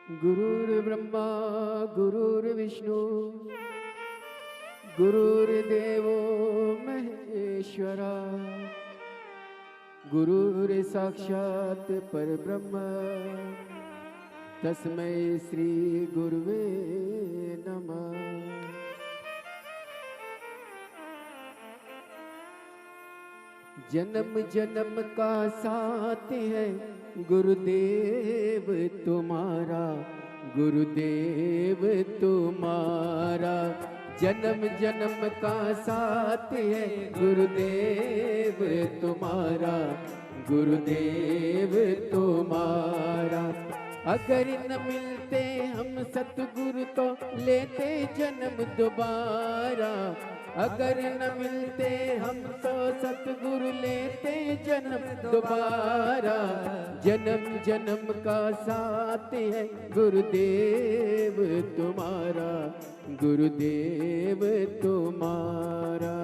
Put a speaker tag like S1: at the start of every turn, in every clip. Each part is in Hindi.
S1: गुरुर्ब्रह्मा गुरुर्विष्णु गुरुर्देवो महेश्वरा गुरुर्साक्षात् परब्रह्म तस्मै श्री गुरुवे नमः। जन्म जन्म का साथ है गुरुदेव तुम्हारा, गुरुदेव तुम्हारा। जन्म जन्म का साथ है गुरुदेव तुम्हारा, गुरुदेव तुम्हारा। अगर न मिलते हम सतगुरु तो लेते जन्म दोबारा, अगर न मिलते हम तो सतगुरु लेते जन्म दोबारा। जन्म जन्म का साथ है गुरुदेव तुम्हारा, गुरुदेव तुम्हारा।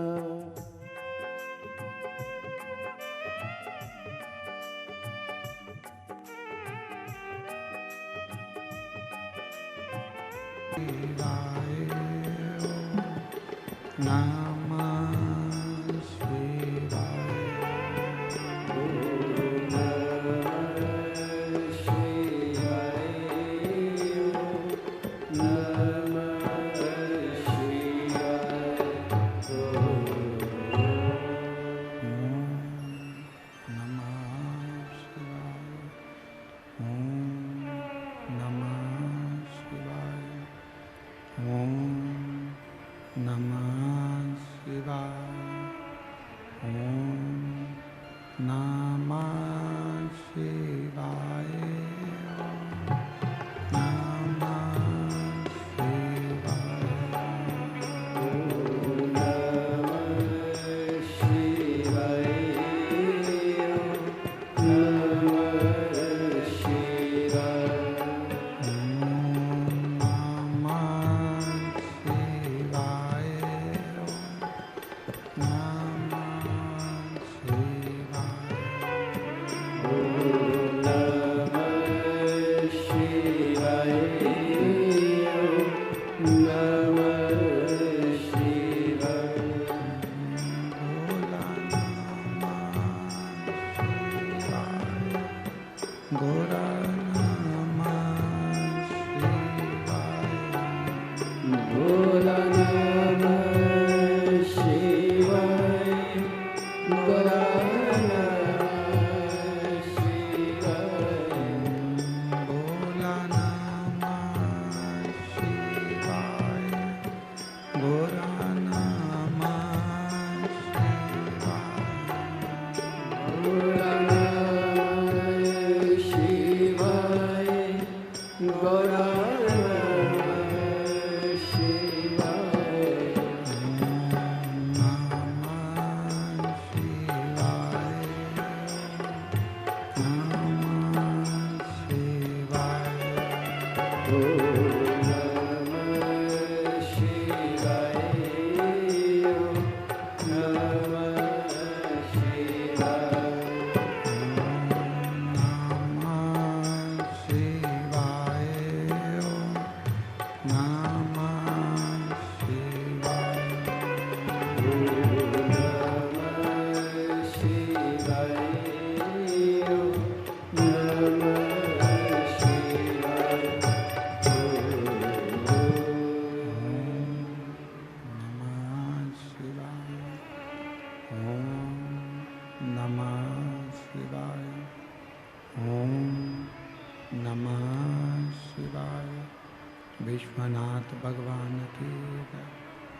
S2: विश्वनाथ भगवान की जय,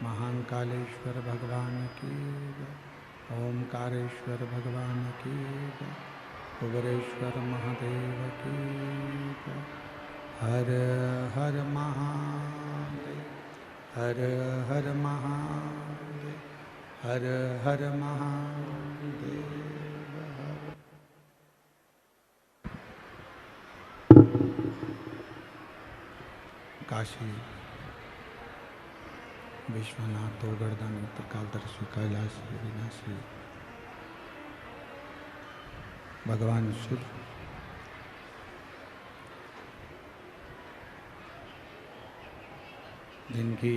S2: महाकालेश्वर भगवान की जय, ओमकारेश्वर भगवान की जय, कुबेरेश्वर महादेव की जय। हर हर महादेव, हर हर महादेव, हर हर महादेव। काशी विश्वनाथ गोवर्धन त्रिकालदर्शी कैलाशी विनाशी भगवान शिव जिनकी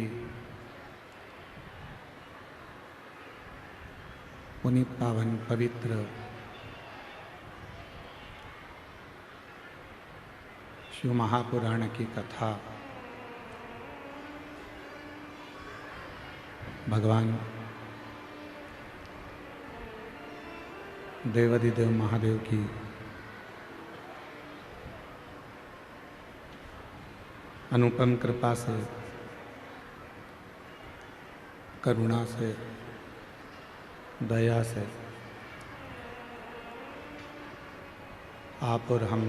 S2: पुनीत पावन पवित्र शिव महापुराण की कथा भगवान देवाधिदेव महादेव की अनुपम कृपा से, करुणा से, दया से आप और हम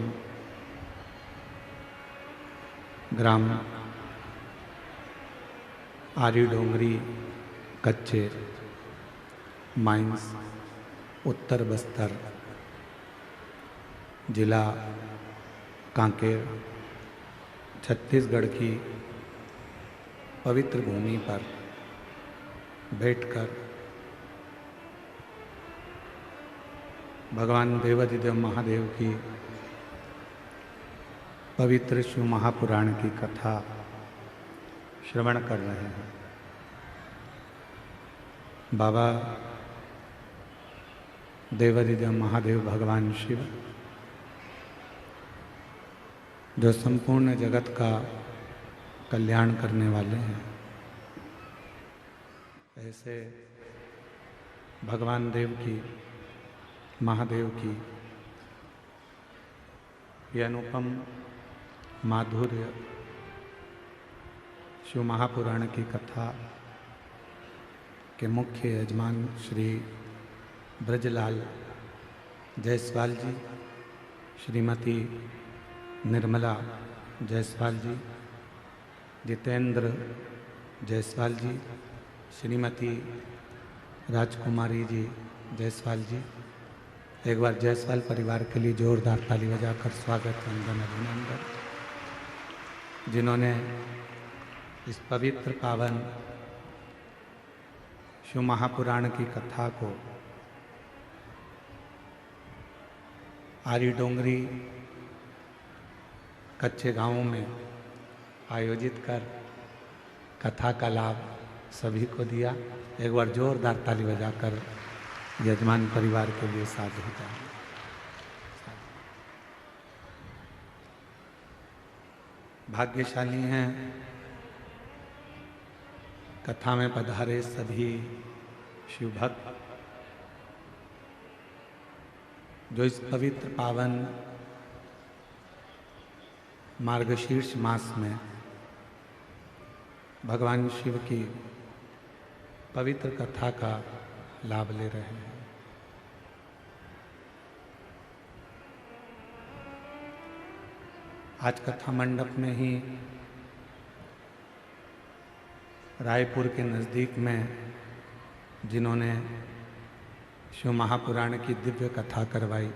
S2: ग्राम आरी डोंगरी कच्चे माइंस उत्तर बस्तर जिला कांकेर छत्तीसगढ़ की पवित्र भूमि पर बैठकर भगवान देवाधिदेव महादेव की पवित्र शिव महापुराण की कथा श्रवण कर रहे हैं। बाबा देवाधिदेव महादेव भगवान शिव जो संपूर्ण जगत का कल्याण करने वाले हैं, ऐसे भगवान देव की, महादेव की ये अनुपम माधुर्य शिव महापुराण की कथा के मुख्य यजमान श्री ब्रजलाल जायसवाल जी, श्रीमती निर्मला जायसवाल जी, जितेंद्र जायसवाल जी, श्रीमती राजकुमारी जी जायसवाल जी, एक बार जायसवाल परिवार के लिए जोरदार ताली बजाकर स्वागत वंदन अभिनंदन, जिन्होंने इस पवित्र पावन शिव महापुराण की कथा को आरी डोंगरी कच्चे गांवों में आयोजित कर कथा का लाभ सभी को दिया। एक बार जोरदार ताली बजाकर यजमान परिवार के लिए साधु जाए। भाग्यशाली हैं कथा में पधारे सभी शिव भक्त जो इस पवित्र पावन मार्गशीर्ष मास में भगवान शिव की पवित्र कथा का लाभ ले रहे हैं। आज कथा मंडप में ही रायपुर के नज़दीक में जिन्होंने शिव महापुराण की दिव्य कथा करवाई,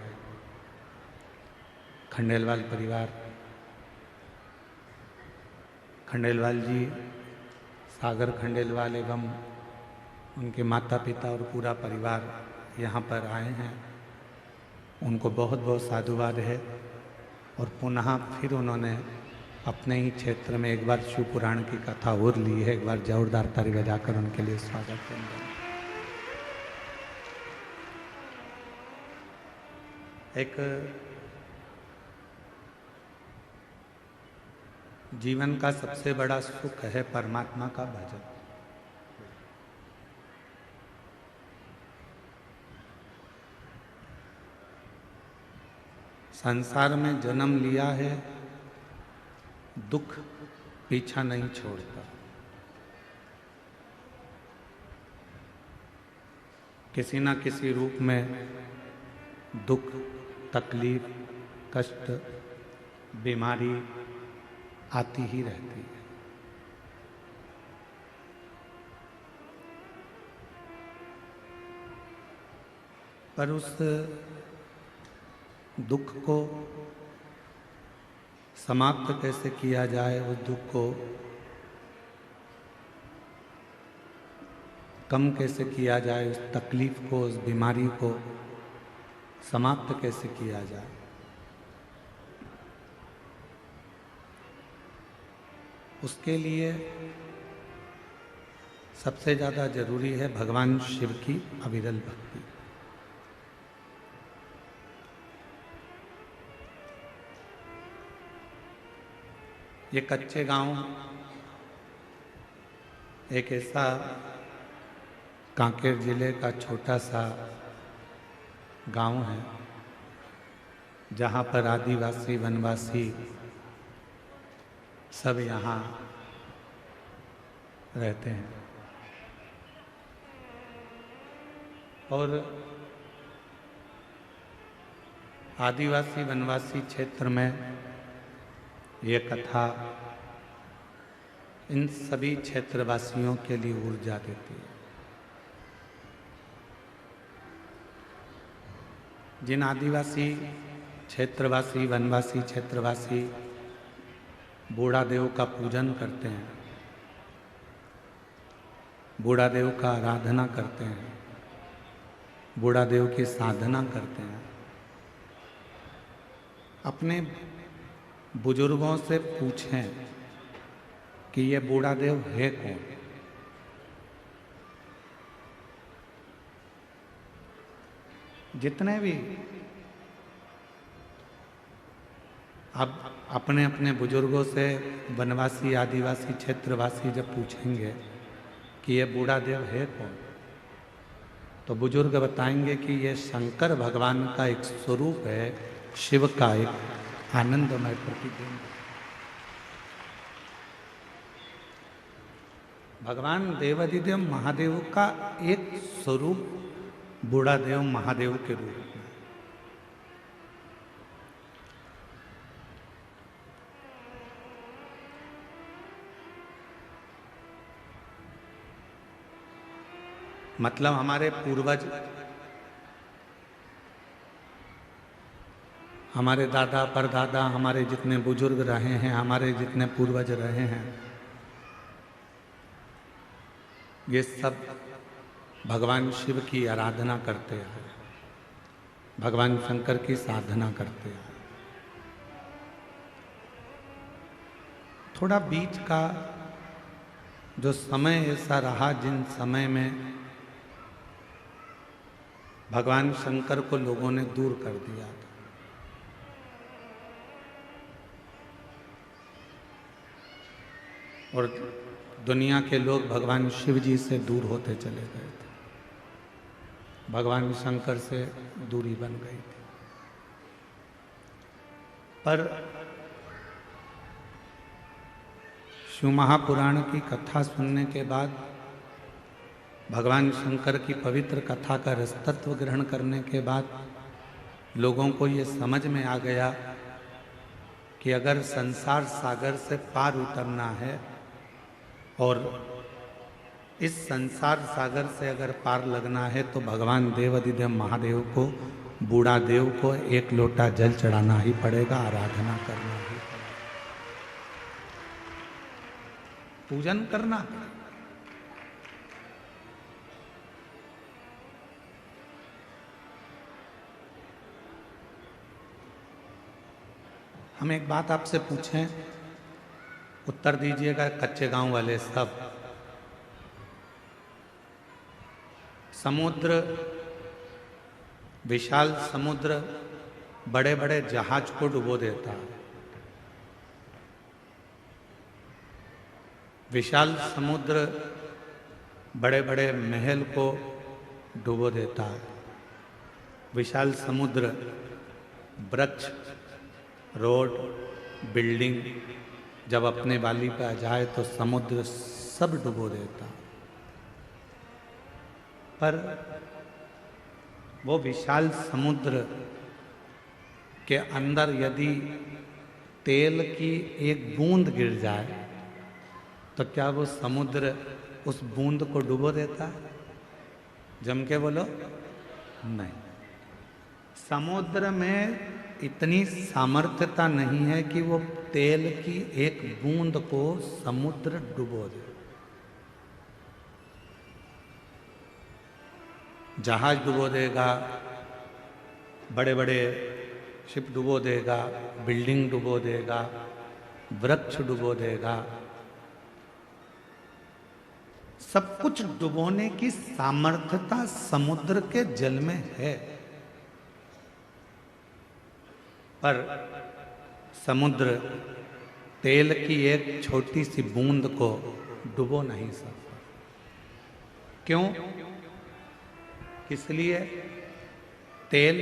S2: खंडेलवाल परिवार, खंडेलवाल जी, सागर खंडेलवाल एवं उनके माता पिता और पूरा परिवार यहाँ पर आए हैं। उनको बहुत बहुत साधुवाद है और पुनः फिर उन्होंने अपने ही क्षेत्र में एक बार शिव पुराण की कथा और ली है। एक बार जोरदार ताली बजाकर उनके लिए स्वागत करेंगे। एक जीवन का सबसे बड़ा सुख है परमात्मा का भजन। संसार में जन्म लिया है, दुख पीछा नहीं छोड़ता। किसी न किसी रूप में दुख, तकलीफ, कष्ट, बीमारी आती ही रहती है। पर उस दुख को समाप्त कैसे किया जाए, उस दुख को कम कैसे किया जाए, उस तकलीफ को, उस बीमारी को समाप्त कैसे किया जाए, उसके लिए सबसे ज़्यादा जरूरी है भगवान शिव की अविरल भक्ति। ये कच्चे गांव एक ऐसा कांकेर जिले का छोटा सा गांव है जहाँ पर आदिवासी वनवासी सब यहाँ रहते हैं। और आदिवासी वनवासी क्षेत्र में ये कथा इन सभी क्षेत्रवासियों के लिए ऊर्जा देती है। जिन आदिवासी क्षेत्रवासी वनवासी क्षेत्रवासी बूढ़ा देव का पूजन करते हैं, बूढ़ा देव का आराधना करते हैं, बूढ़ा देव की साधना करते हैं, अपने बुजुर्गों से पूछें कि ये बूढ़ा देव है कौन। जितने भी अब अपने अपने बुजुर्गों से वनवासी आदिवासी क्षेत्रवासी जब पूछेंगे कि ये बूढ़ा देव है कौन, तो बुजुर्ग बताएंगे कि ये शंकर भगवान का एक स्वरूप है, शिव का एक आनंदमय प्रतिबिंब। भगवान देवाधिदेव महादेव का एक स्वरूप बूढ़ा देव महादेव के रूप में। मतलब हमारे पूर्वज, हमारे दादा परदादा, हमारे जितने बुजुर्ग रहे हैं, हमारे जितने पूर्वज रहे हैं, ये सब भगवान शिव की आराधना करते हैं, भगवान शंकर की साधना करते हैं। थोड़ा बीच का जो समय ऐसा रहा जिन समय में भगवान शंकर को लोगों ने दूर कर दिया था। और दुनिया के लोग भगवान शिव जी से दूर होते चले गए थे, भगवान शंकर से दूरी बन गई थी। पर शिव महापुराण की कथा सुनने के बाद, भगवान शंकर की पवित्र कथा का रसतत्व ग्रहण करने के बाद लोगों को ये समझ में आ गया कि अगर संसार सागर से पार उतरना है और इस संसार सागर से अगर पार लगना है तो भगवान देवाधिदेव महादेव को, बूढ़ा देव को एक लोटा जल चढ़ाना ही पड़ेगा, आराधना करना ही पड़ेगा, पूजन करना पड़ेगा। हम एक बात आपसे पूछें, उत्तर दीजिएगा कच्चे गांव वाले सब। समुद्र, विशाल समुद्र बड़े बड़े जहाज को डुबो देता है। विशाल समुद्र बड़े बड़े महल को डुबो देता है। विशाल समुद्र वृक्ष, रोड, बिल्डिंग जब अपने वाली पे आ जाए तो समुद्र सब डुबो देता। पर वो विशाल समुद्र के अंदर यदि तेल की एक बूंद गिर जाए तो क्या वो समुद्र उस बूंद को डुबो देता है? जम के बोलो, नहीं। समुद्र में इतनी सामर्थ्यता नहीं है कि वो तेल की एक बूंद को समुद्र डुबो दे। जहाज डुबो देगा, बड़े बड़े शिप डुबो देगा, बिल्डिंग डुबो देगा, वृक्ष डुबो देगा, सब कुछ डुबोने की सामर्थ्यता समुद्र के जल में है, पर समुद्र तेल की एक छोटी सी बूंद को डुबो नहीं सकता। क्यों? इसलिए तेल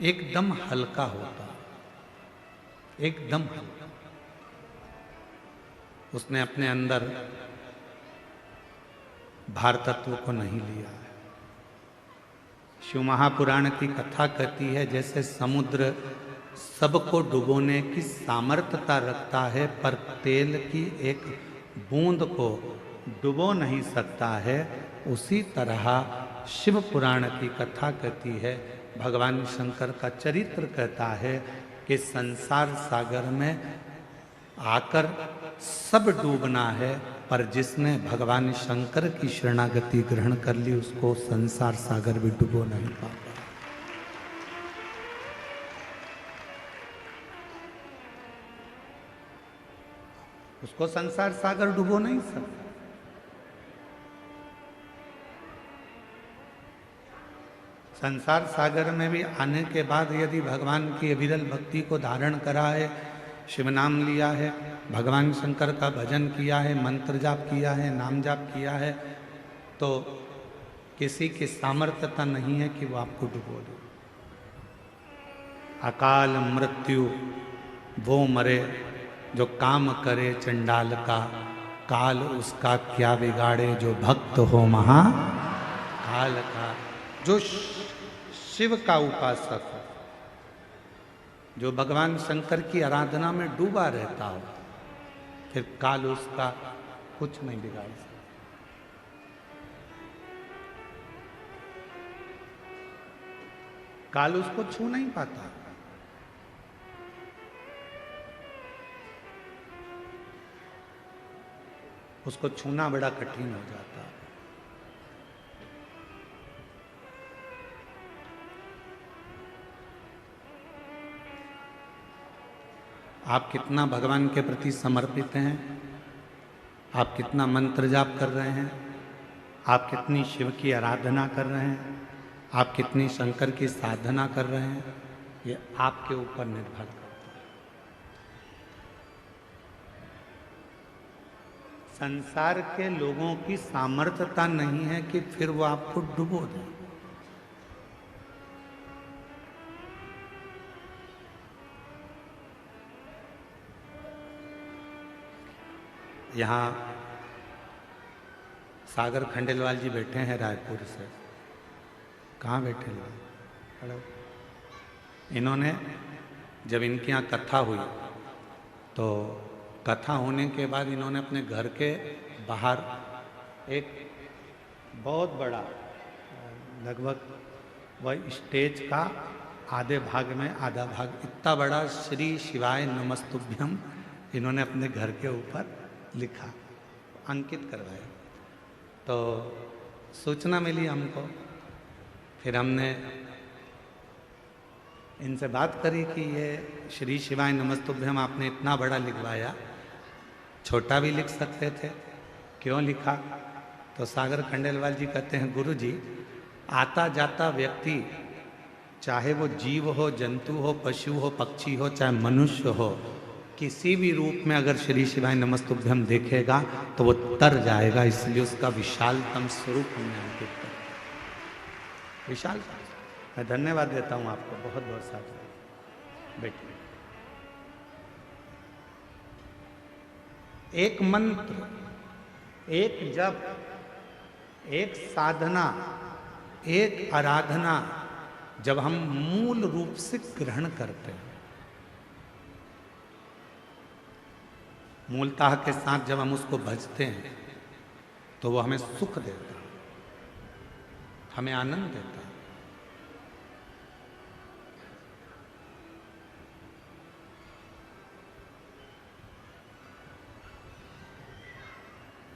S2: एकदम हल्का होता है, एकदम हल्का। उसने अपने अंदर भार तत्व को नहीं लिया है। शिव महापुराण की कथा कहती है जैसे समुद्र सबको डुबोने की सामर्थ्यता रखता है, पर तेल की एक बूंद को डुबो नहीं सकता है, उसी तरह शिव पुराण की कथा कहती है, भगवान शंकर का चरित्र कहता है कि संसार सागर में आकर सब डूबना है, पर जिसने भगवान शंकर की शरणागति ग्रहण कर ली उसको संसार सागर भी डुबो नहीं पाता। उसको संसार सागर डुबो नहीं सकता। संसार सागर में भी आने के बाद यदि भगवान की अविरल भक्ति को धारण करा है, शिव नाम लिया है, भगवान शंकर का भजन किया है, मंत्र जाप किया है, नाम जाप किया है, तो किसी की सामर्थ्यता नहीं है कि वो आपको डुबो दे। अकाल मृत्यु वो मरे जो काम करे चंडाल का, काल उसका क्या बिगाड़े जो भक्त हो महाकाल का। जो शिव का उपासक हो, जो भगवान शंकर की आराधना में डूबा रहता हो, फिर काल उसका कुछ नहीं बिगाड़ सकता। काल उसको छू नहीं पाता। उसको छूना बड़ा कठिन हो जाता है। आप कितना भगवान के प्रति समर्पित हैं, आप कितना मंत्र जाप कर रहे हैं, आप कितनी शिव की आराधना कर रहे हैं, आप कितनी शंकर की साधना कर रहे हैं, ये आपके ऊपर निर्भर करता है। संसार के लोगों की सामर्थ्यता नहीं है कि फिर वो आपको डुबो दे। यहाँ सागर खंडेलवाल जी बैठे हैं रायपुर से। कहाँ बैठे लोग? हेलो। इन्होंने जब इनके यहाँ कथा हुई तो कथा होने के बाद इन्होंने अपने घर के बाहर एक बहुत बड़ा, लगभग वह स्टेज का आधे भाग में आधा भाग इतना बड़ा श्री शिवाय नमस्तुभ्यम इन्होंने अपने घर के ऊपर लिखा, अंकित करवाया। तो सूचना मिली हमको, फिर हमने इनसे बात करी कि ये श्री शिवाय नमस्तुभ्यम आपने इतना बड़ा लिखवाया, छोटा भी लिख सकते थे, क्यों लिखा? तो सागर खंडेलवाल जी कहते हैं, गुरु जी, आता जाता व्यक्ति चाहे वो जीव हो, जंतु हो, पशु हो, पक्षी हो, चाहे मनुष्य हो, किसी भी रूप में अगर श्री शिवाय नमस्तुभ्यम देखेगा तो वो तर जाएगा, इसलिए उसका विशालतम स्वरूप हमने अंकित कर। विशाल, मैं धन्यवाद देता हूँ आपको, बहुत बहुत साथ। बैठिए। एक मंत्र, एक जप, एक साधना, एक आराधना जब हम मूल रूप से ग्रहण करते हैं, मूलतः के साथ जब हम उसको भजते हैं, तो वो हमें सुख देता है, हमें आनंद देता है।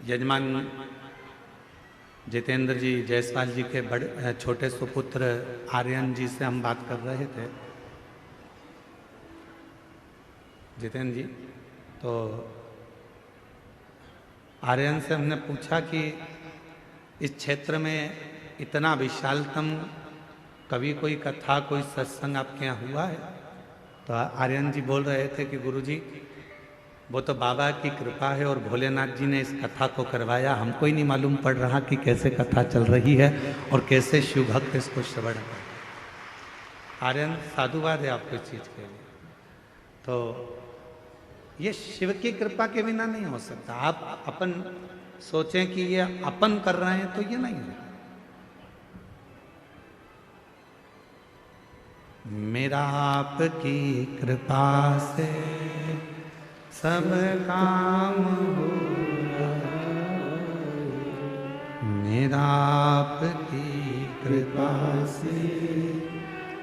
S2: यजमान जितेंद्र जी जायसवाल जी के बड़े छोटे सुपुत्र आर्यन जी से हम बात कर रहे थे। जितेंद्र जी, तो आर्यन से हमने पूछा कि इस क्षेत्र में इतना विशालतम कभी कोई कथा कोई सत्संग आपके यहाँ हुआ है? तो आर्यन जी बोल रहे थे कि गुरुजी वो तो बाबा की कृपा है और भोलेनाथ जी ने इस कथा को करवाया, हमको ही नहीं मालूम पड़ रहा कि कैसे कथा चल रही है और कैसे शिव भक्त इसको श्रवण कर। आर्यन साधुवाद है आपको इस चीज के लिए। तो ये शिव की कृपा के बिना नहीं हो सकता। आप अपन सोचें कि ये अपन कर रहे हैं तो ये नहीं है। मेरा आपकी कृपा से सब काम हो रहा, मेरा आपकी कृपा से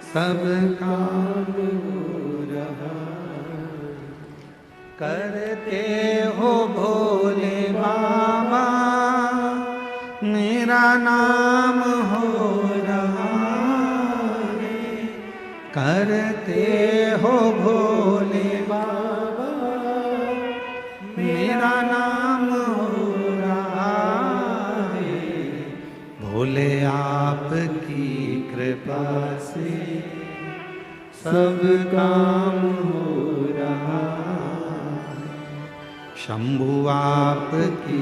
S2: सब काम हो रहा। करते हो भोले बाबा मेरा नाम हो रहा है, करते हो भोले बाबा मेरा नाम हो रहा है। भोले आपकी कृपा से सब काम हो रहा, शंभु आपकी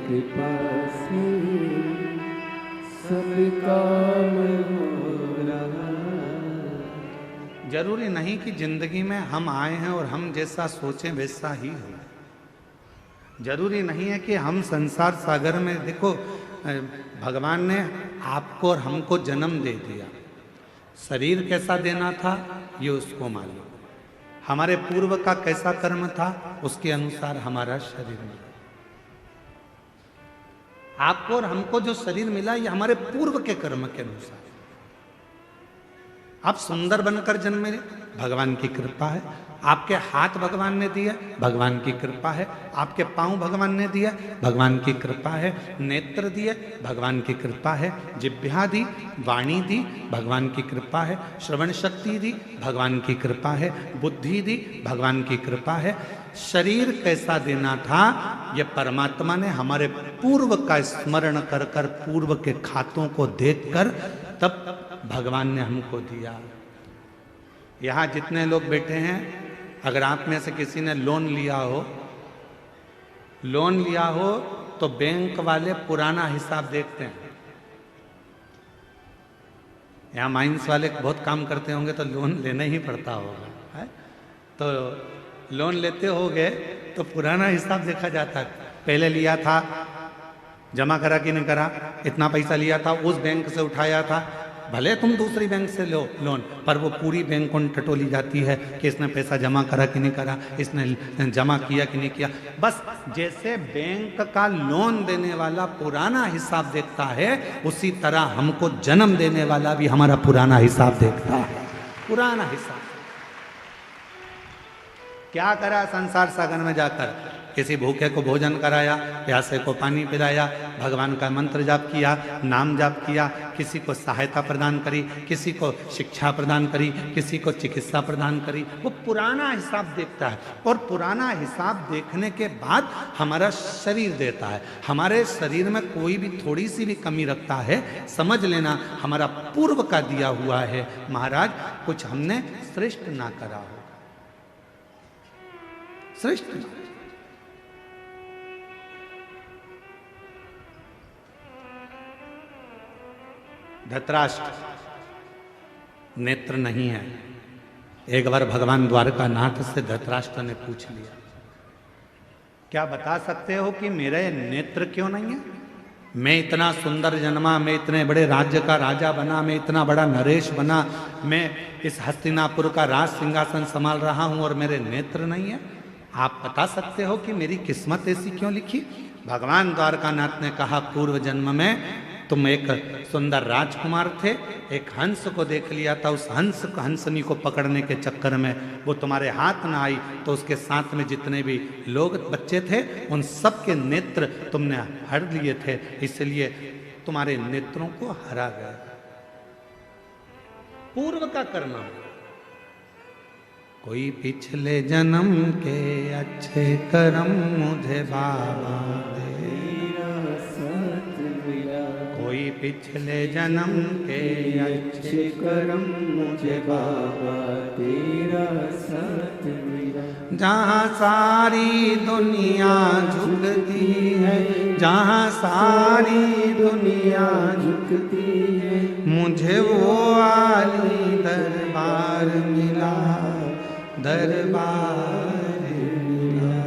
S1: कृपा से सब काम हो रहा।
S2: जरूरी नहीं कि जिंदगी में हम आए हैं और हम जैसा सोचें वैसा ही हो। जरूरी नहीं है कि हम संसार सागर में, देखो भगवान ने आपको और हमको जन्म दे दिया, शरीर कैसा देना था ये उसको मालूम, हमारे पूर्व का कैसा कर्म था उसके अनुसार हमारा शरीर मिला। आपको और हमको जो शरीर मिला ये हमारे पूर्व के कर्म के अनुसार। आप सुंदर बनकर जन्मे, भगवान की कृपा है। आपके हाथ भगवान ने दिया, भगवान की कृपा है। आपके पांव भगवान ने दिया, भगवान की कृपा है। नेत्र दिए, भगवान की कृपा है। जिह्वा दी, वाणी दी, भगवान की कृपा है। श्रवण शक्ति दी, भगवान की कृपा है। बुद्धि दी, भगवान की कृपा है। शरीर कैसा देना था ये परमात्मा ने हमारे पूर्व का स्मरण कर कर, पूर्व के खातों को देखकर तब भगवान ने हमको दिया। यहाँ जितने लोग बैठे हैं, अगर आप में से किसी ने लोन लिया हो तो बैंक वाले पुराना हिसाब देखते हैं। यहाँ माइंस वाले बहुत काम करते होंगे तो लोन लेना ही पड़ता होगा, है? तो लोन लेते होगे तो पुराना हिसाब देखा जाता है। पहले लिया था, जमा करा कि नहीं करा, इतना पैसा लिया था, उस बैंक से उठाया था, भले तुम दूसरी बैंक से लो लोन, पर वो पूरी बैंक को टटोली जाती है कि इसने पैसा जमा करा कि नहीं करा, इसने जमा किया कि नहीं किया। बस जैसे बैंक का लोन देने वाला पुराना हिसाब देखता है, उसी तरह हमको जन्म देने वाला भी हमारा पुराना हिसाब देखता है। पुराना हिसाब क्या करा संसार सागर में जाकर, किसी भूखे को भोजन कराया, प्यासे को पानी पिलाया, भगवान का मंत्र जाप किया, नाम जाप किया, किसी को सहायता प्रदान करी, किसी को शिक्षा प्रदान करी, किसी को चिकित्सा प्रदान करी। वो पुराना हिसाब देखता है और पुराना हिसाब देखने के बाद हमारा शरीर देता है। हमारे शरीर में कोई भी थोड़ी सी भी कमी रखता है, समझ लेना हमारा पूर्व का दिया हुआ है। महाराज कुछ हमने श्रेष्ठ ना करा हो, श्रेष्ठ ना। धृतराष्ट्र नेत्र नहीं है। एक बार भगवान द्वारकानाथ से धृतराष्ट्र ने पूछ लिया, क्या बता सकते हो कि मेरे नेत्र क्यों नहीं है? मैं इतना सुंदर जन्मा, मैं इतने बड़े राज्य का राजा बना, मैं इतना बड़ा नरेश बना, मैं इस हस्तिनापुर का राज सिंहासन संभाल रहा हूं और मेरे नेत्र नहीं है। आप बता सकते हो कि मेरी किस्मत ऐसी क्यों लिखी? भगवान द्वारकानाथ ने कहा, पूर्व जन्म में तुम एक सुंदर राजकुमार थे, एक हंस को देख लिया था, उस हंसनी को पकड़ने के चक्कर में वो तुम्हारे हाथ ना आई तो उसके साथ में जितने भी लोग बच्चे थे उन सब के नेत्र तुमने हर लिए थे, इसलिए तुम्हारे नेत्रों को हरा गया। पूर्व का करना। कोई पिछले जन्म के अच्छे कर्म मुझे बाबा दे, पिछले जन्म के
S1: अच्छे कर्म मुझे बाबा तेरा साथ मिला।
S2: जहाँ सारी दुनिया झुकती है, जहाँ सारी दुनिया
S1: झुकती है,
S2: मुझे वो आली दरबार मिला, दरबार मिला।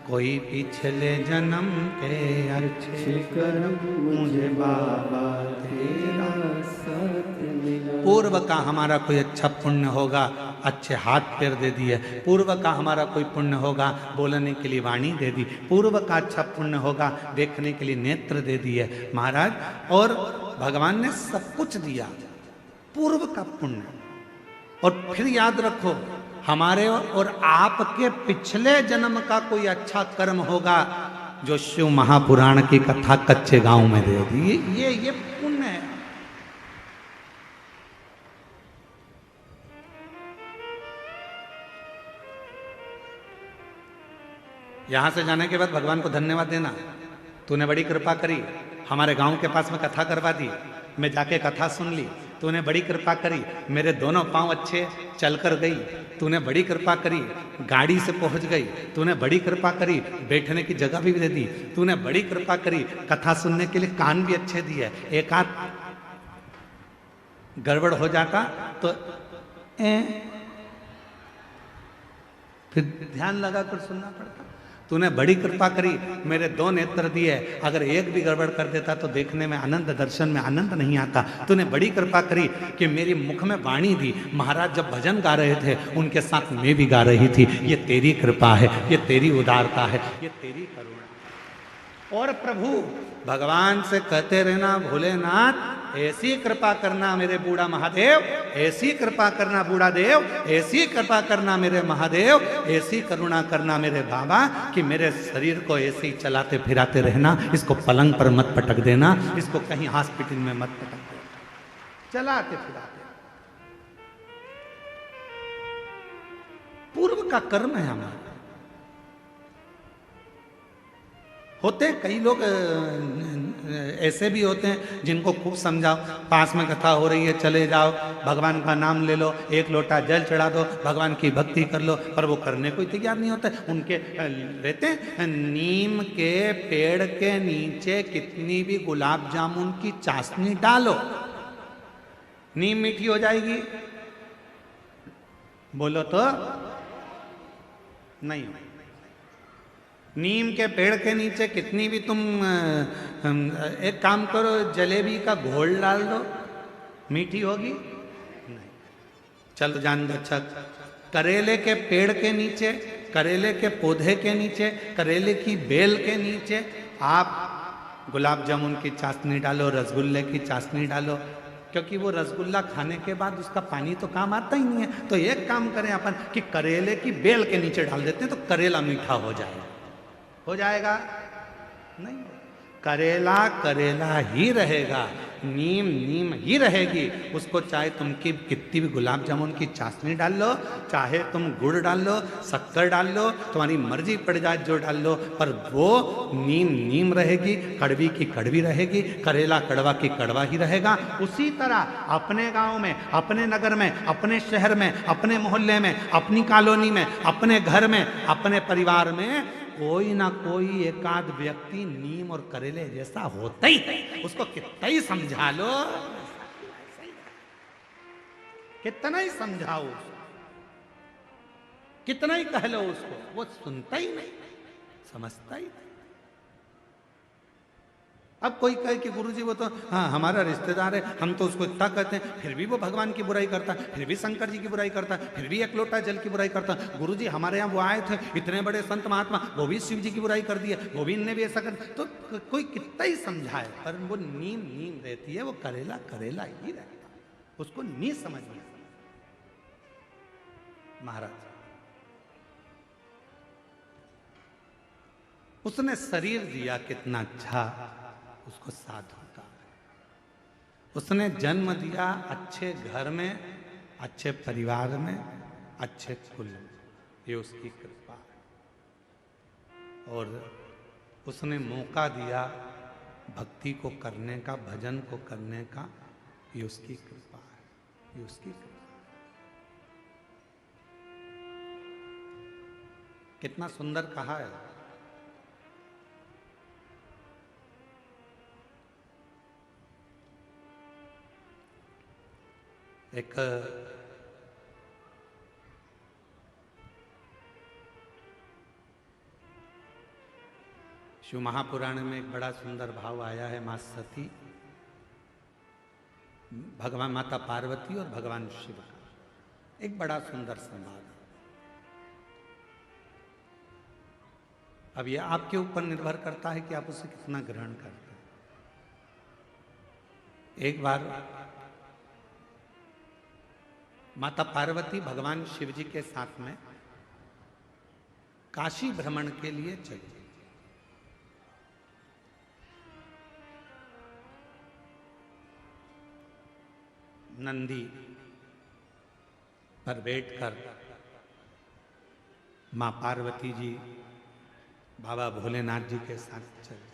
S2: कोई पिछले जन्म के अच्छे
S1: कर्म मुझे बाबा तेरा साथ मिला।
S2: पूर्व का हमारा कोई अच्छा पुण्य होगा, अच्छे हाथ पैर दे दिए। पूर्व का हमारा कोई पुण्य होगा, बोलने के लिए वाणी दे दी। पूर्व का अच्छा पुण्य होगा, देखने के लिए नेत्र दे दिए महाराज। और भगवान ने सब कुछ दिया, पूर्व का पुण्य। और फिर याद रखो, हमारे और आपके पिछले जन्म का कोई अच्छा कर्म होगा जो शिव महापुराण की कथा कच्चे गांव में दे दी। ये पुण्य है। यहां से जाने के बाद भगवान को धन्यवाद देना, तूने बड़ी कृपा करी, हमारे गांव के पास में कथा करवा दी, मैं जाके कथा सुन ली, तूने बड़ी कृपा करी, मेरे दोनों पांव अच्छे चलकर गई, तूने बड़ी कृपा करी, गाड़ी से पहुंच गई, तूने बड़ी कृपा करी, बैठने की जगह भी दे दी, तूने बड़ी कृपा करी, कथा सुनने के लिए कान भी अच्छे दिए। एक आध गड़बड़ हो जाता तो फिर ध्यान लगाकर सुनना पड़ता। तूने बड़ी कृपा करी, मेरे दो नेत्र दिए, अगर एक भी गड़बड़ कर देता तो देखने में आनंद, दर्शन में आनंद नहीं आता। तूने बड़ी कृपा करी कि मेरी मुख में वाणी दी, महाराज जब भजन गा रहे थे उनके साथ मैं भी गा रही थी। ये तेरी कृपा है, ये तेरी उदारता है, ये तेरी करुणा। और प्रभु भगवान से कहते रहना, भोलेनाथ ऐसी कृपा करना मेरे बूढ़ा महादेव, ऐसी कृपा करना बूढ़ा देव, ऐसी कृपा करना मेरे महादेव, ऐसी करुणा करना मेरे बाबा कि मेरे शरीर को ऐसे ही चलाते फिराते रहना, इसको पलंग पर मत पटक देना, इसको कहीं हॉस्पिटल में मत पटक देना, चलाते फिराते। पूर्व का कर्म है हमारा। होते कई लोग ऐसे भी होते हैं जिनको खूब समझाओ, पास में कथा हो रही है चले जाओ, भगवान का नाम ले लो, एक लोटा जल चढ़ा दो, भगवान की भक्ति कर लो, पर वो करने को तैयार नहीं होता। उनके रहते हैं, नीम के पेड़ के नीचे कितनी भी गुलाब जामुन की चाशनी डालो, नीम मीठी हो जाएगी? बोलो तो नहीं। नीम के पेड़ के नीचे कितनी भी तुम एक काम करो, जलेबी का घोल डाल दो, मीठी होगी? नहीं। चलो जान दो। अच्छा, करेले के पेड़ के नीचे, करेले के पौधे के नीचे, करेले की बेल के नीचे आप गुलाब जामुन की चाशनी डालो, रसगुल्ले की चाशनी डालो, क्योंकि वो रसगुल्ला खाने के बाद उसका पानी तो काम आता ही नहीं है। तो एक काम करें अपन कि करेले की बेल के नीचे डाल देते हैं, तो करेला मीठा हो जाएगा। हो जाएगा? नहीं, करेला करेला ही रहेगा, नीम नीम ही रहेगी। उसको चाहे तुम की कितनी भी गुलाब जामुन की चाशनी डाल लो, चाहे तुम गुड़ डाल लो, शक्कर डाल लो, तुम्हारी मर्जी पड़ जाए जो डाल लो, पर वो नीम नीम रहेगी, कड़वी की कड़वी रहेगी, करेला कड़वा की कड़वा ही रहेगा। उसी तरह अपने गांव में, अपने नगर में, अपने शहर में, अपने मोहल्ले में, अपनी कॉलोनी में, अपने घर में, अपने परिवार में कोई ना कोई एकाध व्यक्ति नीम और करेले जैसा होता ही है। उसको कितना ही समझा लो, कितना ही समझाओ, कितना ही कह लो उसको, वो सुनता ही नहीं, समझता ही नहीं। अब कोई कहे कि गुरुजी वो तो हाँ हमारा रिश्तेदार है, हम तो उसको इतना कहते हैं, फिर भी वो भगवान की बुराई करता है, फिर भी शंकर जी की बुराई करता है, फिर भी एक लोटा जल की बुराई करता है। गुरुजी हमारे यहाँ वो आए थे, इतने बड़े संत महात्मा, वो भी शिव जी की बुराई कर दिया, वो भी इनने भी ऐसा कर। तो कोई कितना ही समझाए, पर वो नीम नीम रहती है, वो करेला करेला ही रहता, उसको नहीं समझ में। महाराज उसने शरीर दिया कितना अच्छा, उसको साधु का। उसने जन्म दिया अच्छे घर में, अच्छे परिवार में, अच्छे कुल में, ये उसकी कृपा है। और उसने मौका दिया भक्ति को करने का, भजन को करने का, ये उसकी कृपा है, ये उसकी कृपा। कितना सुंदर कहा है। एक शिव महापुराण में एक बड़ा सुंदर भाव आया है। मां सती, भगवान माता पार्वती और भगवान शिव का एक बड़ा सुंदर संवाद। अब यह आपके ऊपर निर्भर करता है कि आप उसे कितना ग्रहण करते हैं। एक बार माता पार्वती भगवान शिव जी के साथ में काशी भ्रमण के लिए चली। नंदी पर बैठकर मां पार्वती जी बाबा भोलेनाथ जी के साथ चली।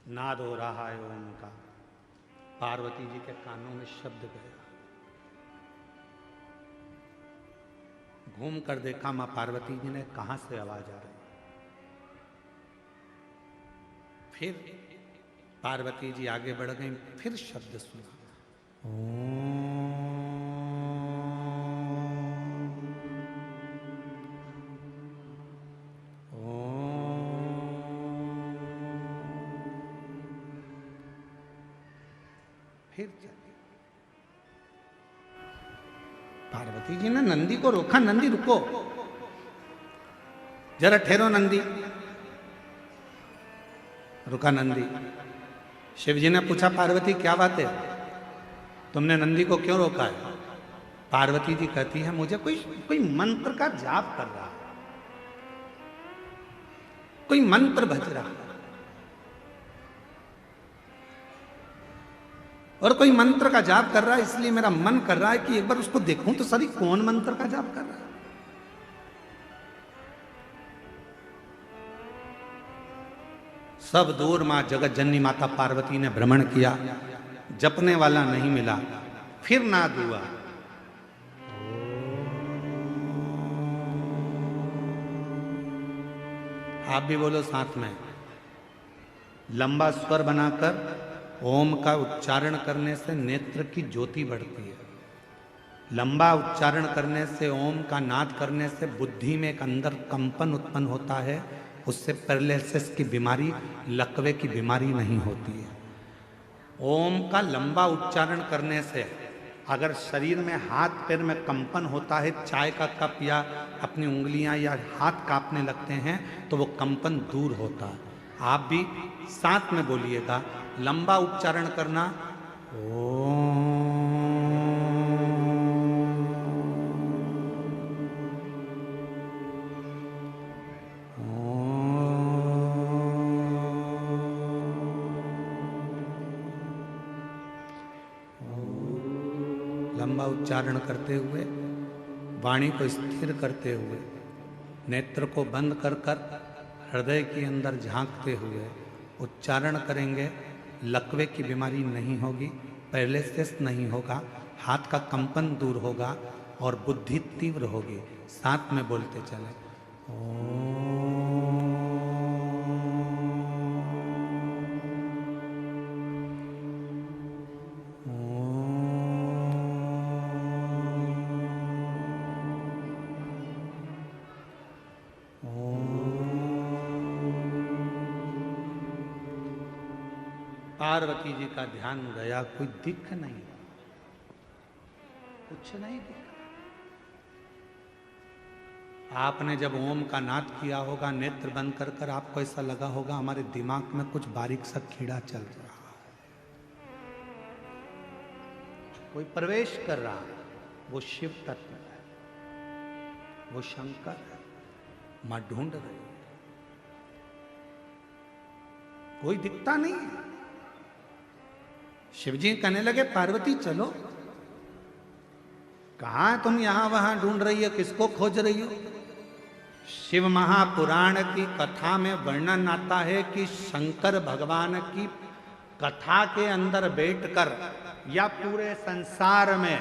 S2: नाद हो रहा है ओम का। पार्वती जी के कानों में शब्द गया। घूम कर देखा मां पार्वती जी ने, कहां से आवाज आ रही। फिर पार्वती जी आगे बढ़ गई, फिर शब्द सुना, ओम। फिर चली। पार्वती जी ने नंदी को रोका, नंदी रुको, जरा ठहरो नंदी। रुका नंदी। शिव जी ने पूछा, पार्वती क्या बात है, तुमने नंदी को क्यों रोका है? पार्वती जी कहती है, मुझे कोई मंत्र का जाप कर रहा है, कोई मंत्र भज रहा है, और कोई मंत्र का जाप कर रहा है, इसलिए मेरा मन कर रहा है कि एक बार उसको देखूं तो सही, कौन मंत्र का जाप कर रहा है। सब दूर मां जगत जननी माता पार्वती ने भ्रमण किया, जपने वाला नहीं मिला। फिर नाद हुआ, आप भी बोलो साथ में। लंबा स्वर बनाकर ओम का उच्चारण करने से नेत्र की ज्योति बढ़ती है। लंबा उच्चारण करने से, ओम का नाद करने से बुद्धि में एक अंदर कंपन उत्पन्न होता है। उससे पैरालिसिस की बीमारी, लकवे की बीमारी नहीं होती है। ओम का लंबा उच्चारण करने से अगर शरीर में हाथ पैर में कंपन होता है, चाय का कप या अपनी उंगलियां या हाथ कांपने लगते हैं, तो वो कंपन दूर होता है। आप भी साथ में बोलिएगा, लंबा उच्चारण करना, ओम। लंबा उच्चारण करते हुए, वाणी को स्थिर करते हुए, नेत्र को बंद कर हृदय के अंदर झांकते हुए उच्चारण करेंगे। लकवे की बीमारी नहीं होगी, पैरालिसिस नहीं होगा, हाथ का कंपन दूर होगा और बुद्धि तीव्र होगी। साथ में बोलते चले, पार्वती जी का ध्यान गया, कोई दिख नहीं, कुछ नहीं दिखा। आपने जब ओम का नाद किया होगा, नेत्र बंद कर कर आपको ऐसा लगा होगा हमारे दिमाग में कुछ बारीक सा कीड़ा चल रहा है, कोई प्रवेश कर रहा है। वो शिव तत्व है, वो शंकर है, मां ढूंढ रही है, कोई दिखता नहीं है। शिवजी कहने लगे पार्वती चलो, कहां तुम यहां वहां ढूंढ रही हो, किसको खोज रही हो? शिव महापुराण की कथा में वर्णन आता है कि शंकर भगवान की कथा के अंदर बैठकर या पूरे संसार में,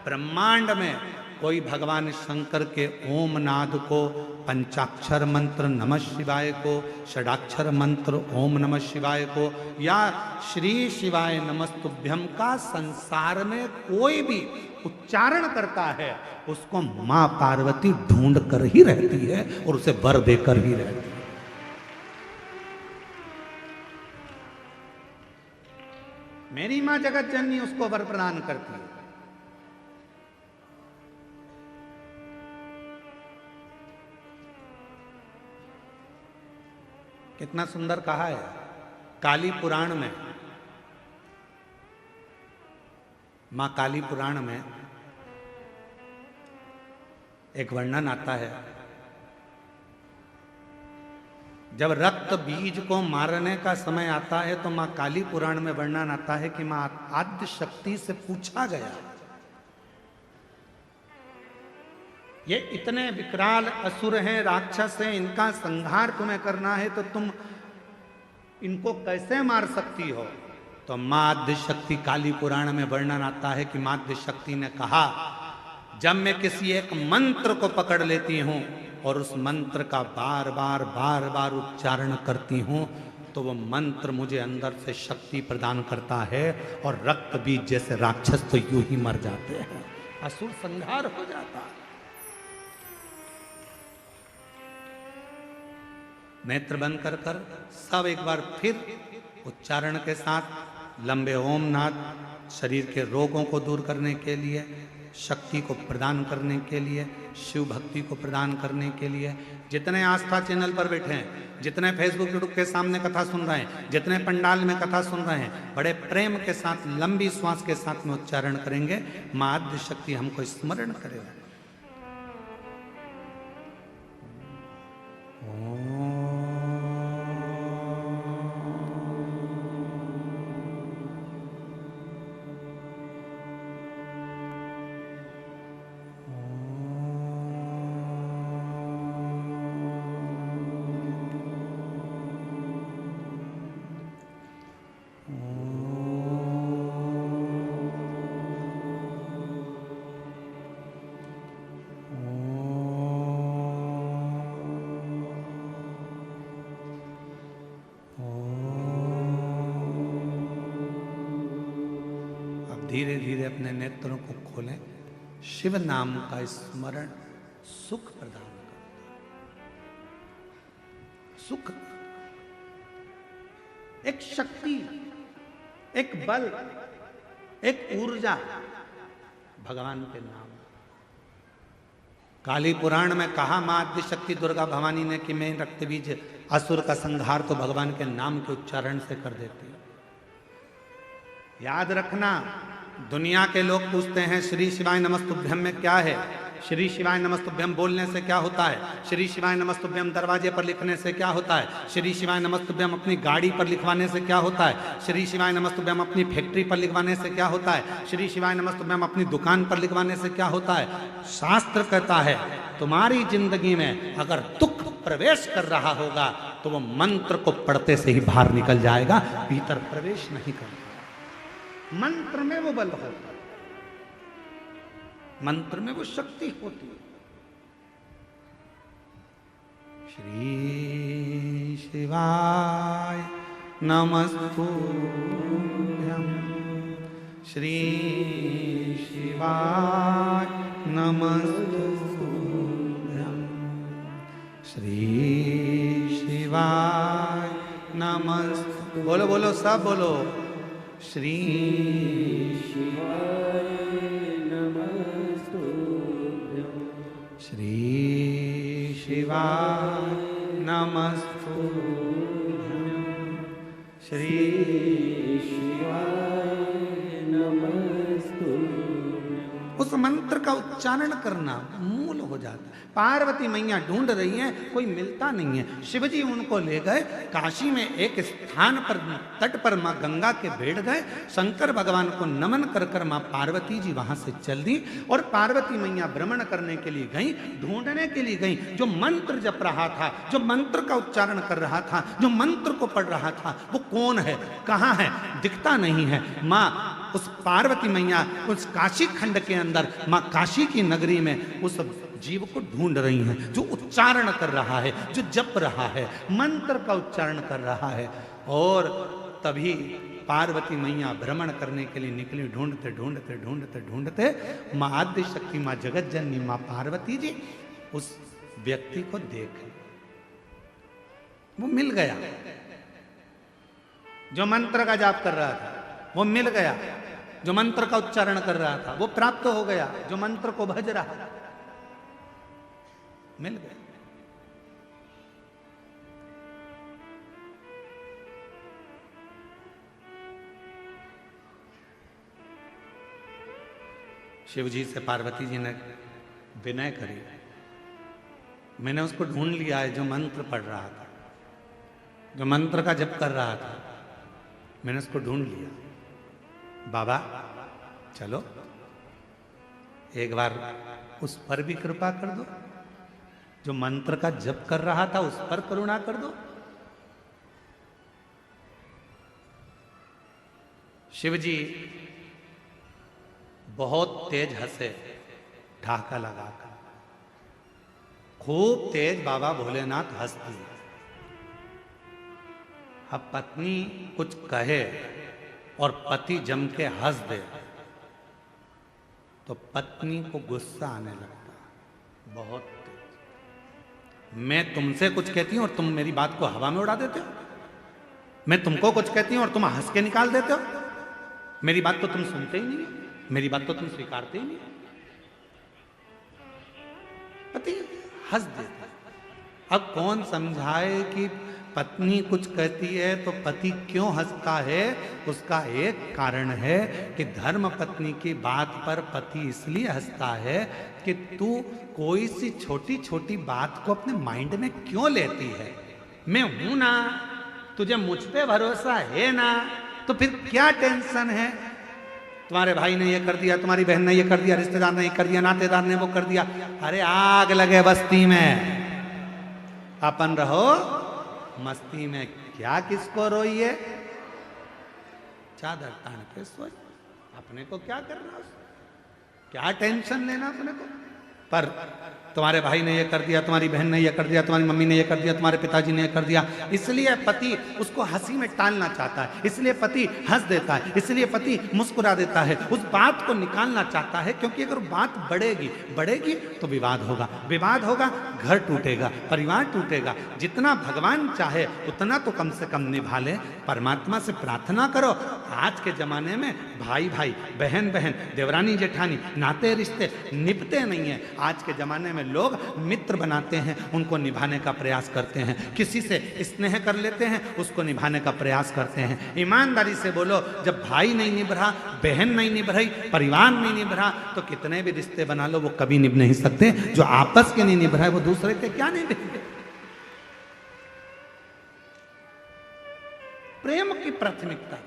S2: ब्रह्मांड में कोई भगवान शंकर के ओम नाद को, पंचाक्षर मंत्र नमः शिवाय को, षडाक्षर मंत्र ओम नमः शिवाय को या श्री शिवाय नमस्तुभ्यम का संसार में कोई भी उच्चारण करता है, उसको मां पार्वती ढूंढ कर ही रहती है और उसे वर देकर ही रहती है। मेरी मां जगत जननी उसको वर प्रदान करती है। कितना सुंदर कहा है काली पुराण में। मां काली पुराण में एक वर्णन आता है, जब रक्त बीज को मारने का समय आता है तो मां काली पुराण में वर्णन आता है कि मां आद्य शक्ति से पूछा गया, ये इतने विकराल असुर हैं, राक्षस हैं, इनका संहार तुम्हें करना है तो तुम इनको कैसे मार सकती हो? तो मां आद्य शक्ति, काली पुराण में वर्णन आता है कि मां आद्य शक्ति ने कहा, जब मैं किसी एक मंत्र को पकड़ लेती हूं और उस मंत्र का बार बार उच्चारण करती हूं तो वो मंत्र मुझे अंदर से शक्ति प्रदान करता है और रक्त बीज जैसे राक्षस तो यूं ही मर जाते हैं, असुर संहार हो जाता है। नेत्र बंद कर कर सब एक बार फिर उच्चारण के साथ लंबे ओम नाद, शरीर के रोगों को दूर करने के लिए, शक्ति को प्रदान करने के लिए, शिव भक्ति को प्रदान करने के लिए, जितने आस्था चैनल पर बैठे हैं, जितने फेसबुक यूट्यूब के सामने कथा सुन रहे हैं, जितने पंडाल में कथा सुन रहे हैं, बड़े प्रेम के साथ लंबी श्वास के साथ में उच्चारण करेंगे, मां आद्य शक्ति हमको स्मरण करेगा। धीरे धीरे अपने नेत्रों को खोलें। शिव नाम का स्मरण सुख प्रदान करता है, सुख, एक शक्ति, एक बल, एक ऊर्जा भगवान के नाम। काली पुराण में कहा मां आद्य शक्ति दुर्गा भवानी ने कि मैं रक्त बीज असुर का संहार तो भगवान के नाम के उच्चारण से कर देती हूं। याद रखना, दुनिया के लोग पूछते हैं श्री शिवाय नमस्तुभ्यम में क्या है, श्री शिवाय नमस्तुभ्यम बोलने से क्या होता है, श्री शिवाय नमस्तुभ्यम दरवाजे पर लिखने से क्या होता है, श्री शिवाय नमस्तुभ्यम अपनी गाड़ी पर लिखवाने से क्या होता है, श्री शिवाय नमस्तुभ्यम अपनी फैक्ट्री पर लिखवाने से क्या होता है, श्री शिवाय नमस्तुभ्यम अपनी दुकान पर लिखवाने से क्या होता है। शास्त्र कहता है तुम्हारी जिंदगी में अगर दुख प्रवेश कर रहा होगा तो वो मंत्र को पढ़ते से ही बाहर निकल जाएगा, भीतर प्रवेश नहीं करेगा। मंत्र में वो बल होता है, मंत्र में वो शक्ति होती है। श्री शिवाय नमस्तुभ्यम, श्री शिवाय नमस्तुभ्यम, श्री शिवाय नमस्तुभ्यम। बोलो बोलो सब बोलो, श्री शिवाय नमस्तुभ्यम, श्री शिवाय नमस्तुभ्यं श्री
S1: शिवाय नमस्तुभ्यं।
S2: उस मंत्र का उच्चारण करना मूल हो जाता है। पार्वती मैया ढूंढ रही हैं, कोई मिलता नहीं है। शिवजी उनको ले गए काशी में एक स्थान पर, तट पर माँ गंगा के बैठ गए। शंकर भगवान को नमन कर कर माँ पार्वती जी वहां से चल दी और पार्वती मैया भ्रमण करने के लिए गई, ढूंढने के लिए गई। जो मंत्र जप रहा था, जो मंत्र का उच्चारण कर रहा था, जो मंत्र को पढ़ रहा था, वो कौन है, कहाँ है, दिखता नहीं है। माँ उस पार्वती मैया उस काशी खंड के अंदर, माँ काशी की नगरी में उस जीव को ढूंढ रही हैं, जो उच्चारण कर रहा है, जो जप रहा है, मंत्र का उच्चारण कर रहा है। और तभी पार्वती मैया भ्रमण करने के लिए निकली। ढूंढते ढूंढते ढूंढते ढूंढते माँ आद्य शक्ति, माँ जगत जननी, माँ पार्वती जी उस व्यक्ति को देख, वो मिल गया। जो मंत्र का जाप कर रहा था वो मिल गया, जो मंत्र का उच्चारण कर रहा था वो प्राप्त हो गया, जो मंत्र को भज रहा था मिल गया। शिव जी से पार्वती जी ने विनय करी, मैंने उसको ढूंढ लिया है जो मंत्र पढ़ रहा था, जो मंत्र का जप कर रहा था, मैंने उसको ढूंढ लिया। बाबा चलो एक बार उस पर भी कृपा कर दो, जो मंत्र का जप कर रहा था उस पर करुणा कर दो। शिवजी बहुत तेज हंसे, ढाका लगाकर खूब तेज बाबा भोलेनाथ हंस दिए। अब पत्नी कुछ कहे और पति जम के हंस दे तो पत्नी को गुस्सा आने लगता है बहुत तेज। मैं तुमसे कुछ कहती हूं और तुम मेरी बात को हवा में उड़ा देते हो। मैं तुमको कुछ कहती हूं और तुम हंस के निकाल देते हो। मेरी बात तो तुम सुनते ही नहीं, मेरी बात तो तुम स्वीकारते ही नहीं। पति हंस देता। अब कौन समझाए कि पत्नी कुछ कहती है तो पति क्यों हंसता है? उसका एक कारण है कि धर्म पत्नी की बात पर पति इसलिए हंसता है कि तू कोई सी छोटी छोटी बात को अपने माइंड में क्यों लेती है। मैं हूं ना, तुझे मुझ पे भरोसा है ना, तो फिर क्या टेंशन है। तुम्हारे भाई ने ये कर दिया, तुम्हारी बहन ने ये कर दिया, रिश्तेदार ने ये कर दिया, नातेदार ने वो कर दिया। अरे आग लगे बस्ती में, अपन रहो मस्ती में। क्या किसको रोइए, चादर तान के सोच। अपने को क्या करना, क्या टेंशन लेना अपने को। पर तुम्हारे भाई ने ये कर दिया, तुम्हारी बहन ने ये कर दिया, तुम्हारी मम्मी ने ये कर दिया, तुम्हारे पिताजी ने ये कर दिया, इसलिए पति उसको हंसी में टालना चाहता है, इसलिए पति हंस देता है, इसलिए पति मुस्कुरा देता है, उस बात को निकालना चाहता है। क्योंकि अगर बात बढ़ेगी तो विवाद होगा, विवाद होगा घर टूटेगा, परिवार टूटेगा। जितना भगवान चाहे उतना तो कम से कम निभा ले। परमात्मा से प्रार्थना करो। आज के जमाने में भाई भाई, बहन बहन, देवरानी जेठानी, नाते रिश्ते निभते नहीं है। आज के जमाने में लोग मित्र बनाते हैं, उनको निभाने का प्रयास करते हैं। किसी से स्नेह कर लेते हैं, उसको निभाने का प्रयास करते हैं। ईमानदारी से बोलो, जब भाई नहीं निभ रहा, बहन नहीं निभ रही, परिवार नहीं निभ रहा, तो कितने भी रिश्ते बना लो वो कभी निभ नहीं सकते। जो आपस के नहीं निभ रहा है वो दूसरे के क्या निभेंगे। प्रेम की प्राथमिकता।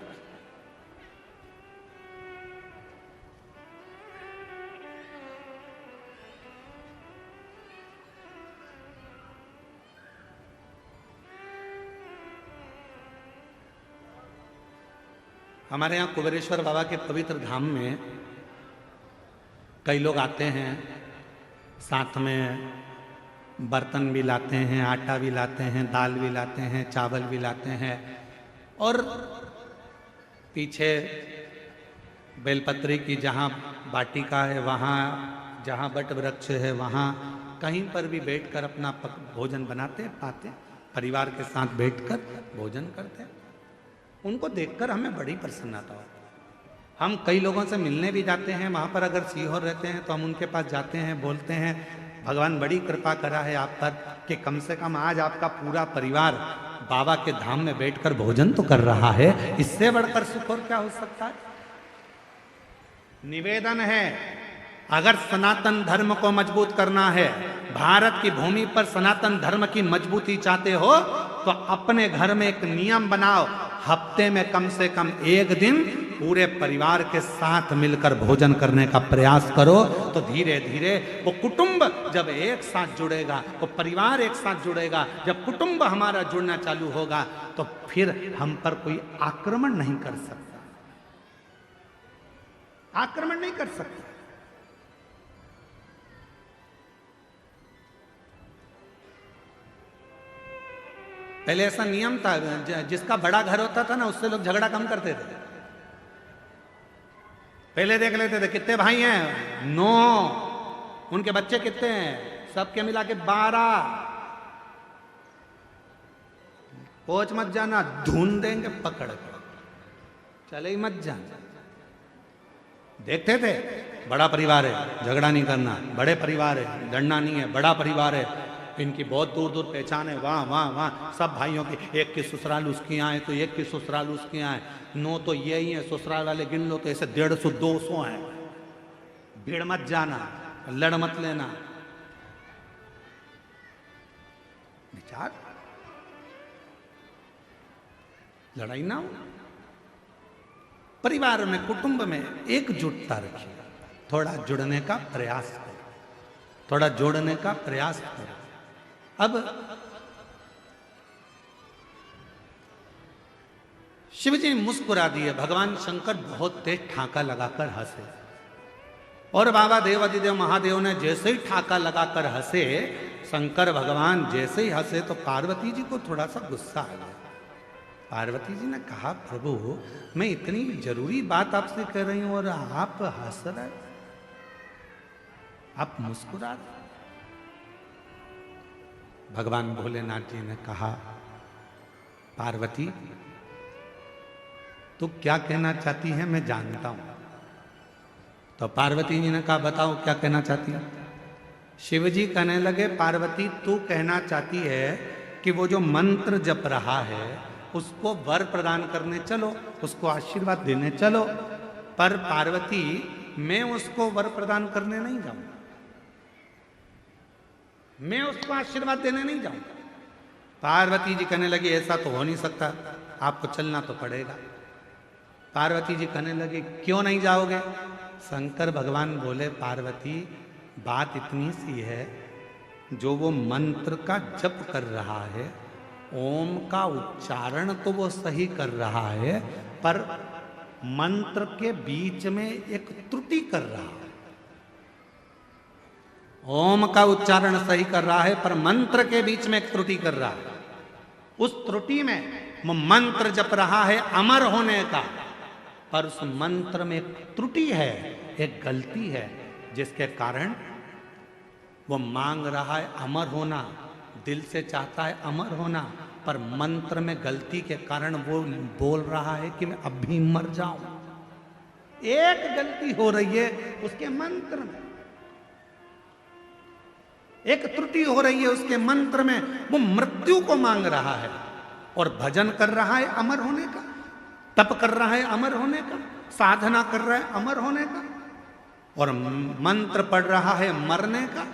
S2: हमारे यहाँ कुबेरेश्वर बाबा के पवित्र धाम में कई लोग आते हैं, साथ में बर्तन भी लाते हैं, आटा भी लाते हैं, दाल भी लाते हैं, चावल भी लाते हैं। और पीछे बेलपत्री की जहाँ वाटिका है, वहाँ जहाँ बट वृक्ष है, वहाँ कहीं पर भी बैठकर अपना भोजन बनाते पाते, परिवार के साथ बैठकर भोजन करते हैं। उनको देखकर हमें बड़ी प्रसन्नता होती है। हम कई लोगों से मिलने भी जाते हैं, वहाँ पर अगर सीहोर रहते हैं तो हम उनके पास जाते हैं, बोलते हैं, भगवान बड़ी कृपा करा है आप पर कि कम से कम आज आपका पूरा परिवार बाबा के धाम में बैठकर भोजन तो कर रहा है। इससे बढ़कर सुख और क्या हो सकता है। निवेदन है, अगर सनातन धर्म को मजबूत करना है, भारत की भूमि पर सनातन धर्म की मजबूती चाहते हो, तो अपने घर में एक नियम बनाओ, हफ्ते में कम से कम एक दिन पूरे परिवार के साथ मिलकर भोजन करने का प्रयास करो। तो धीरे धीरे वो कुटुंब जब एक साथ जुड़ेगा, वो परिवार एक साथ जुड़ेगा, जब कुटुंब हमारा जुड़ना चालू होगा, तो फिर हम पर कोई आक्रमण नहीं कर सकता, आक्रमण नहीं कर सकता। पहले ऐसा नियम था, जिसका बड़ा घर होता था ना, उससे लोग झगड़ा कम करते थे। पहले देख लेते थे कितने भाई हैं, 9, उनके बच्चे कितने हैं, सबके मिला के 12। पहुंच मत जाना, धुन देंगे पकड़ कर, चले ही मत जाना। देखते थे बड़ा परिवार है, झगड़ा नहीं करना, बड़े परिवार है, लड़ना नहीं है, बड़ा परिवार है, इनकी बहुत दूर दूर पहचान है, वहाँ वहाँ वहाँ सब भाइयों की, एक की ससुराल उसके यहाँ है तो एक की ससुराल उसके यहाँ है, 9 तो यही है, ससुराल वाले गिन लो तो ऐसे 150 200 हैं। भीड़ मत जाना, लड़ मत लेना। विचार लड़ाई ना हो, परिवार में कुटुंब में एकजुटता रखिए, थोड़ा जुड़ने का प्रयास करो, थोड़ा जोड़ने का प्रयास करो। अब शिव जी मुस्कुरा दिए, भगवान शंकर बहुत तेज ठाका लगाकर हंसे, और बाबा देवाधिदेव महादेव ने जैसे ही ठाका लगाकर हंसे, शंकर भगवान जैसे ही हंसे तो पार्वती जी को थोड़ा सा गुस्सा आ गया। पार्वती जी ने कहा, प्रभु मैं इतनी जरूरी बात आपसे कह रही हूं और आप हंस रहे, आप मुस्कुरा रहे। भगवान भोलेनाथ जी ने कहा, पार्वती तू क्या कहना चाहती है मैं जानता हूं। तो पार्वती जी ने कहा, बताओ क्या कहना चाहती है। शिव जी कहने लगे, पार्वती तू कहना चाहती है कि वो जो मंत्र जप रहा है उसको वर प्रदान करने चलो, उसको आशीर्वाद देने चलो। पर पार्वती मैं उसको वर प्रदान करने नहीं जाऊंगा, मैं उसको आशीर्वाद देने नहीं जाऊंगा। पार्वती जी कहने लगी, ऐसा तो हो नहीं सकता, आपको चलना तो पड़ेगा। पार्वती जी कहने लगी, क्यों नहीं जाओगे। शंकर भगवान बोले, पार्वती बात इतनी सी है, जो वो मंत्र का जप कर रहा है, ओम का उच्चारण तो वो सही कर रहा है, पर मंत्र के बीच में एक त्रुटि कर रहा है। ओम का उच्चारण सही कर रहा है, पर मंत्र के बीच में एक त्रुटि कर रहा है। उस त्रुटि में वो मंत्र जप रहा है अमर होने का, पर उस मंत्र में एक त्रुटि है, एक गलती है, जिसके कारण वो मांग रहा है अमर होना, दिल से चाहता है अमर होना, पर मंत्र में गलती के कारण वो बोल रहा है कि मैं अभी मर जाऊं। एक गलती हो रही है उसके मंत्र में, एक त्रुटि हो रही है उसके मंत्र में, वो मृत्यु को मांग रहा है और भजन कर रहा है अमर होने का, तप कर रहा है अमर होने का, साधना कर रहा है अमर होने का, और मंत्र पढ़ रहा है मरने का।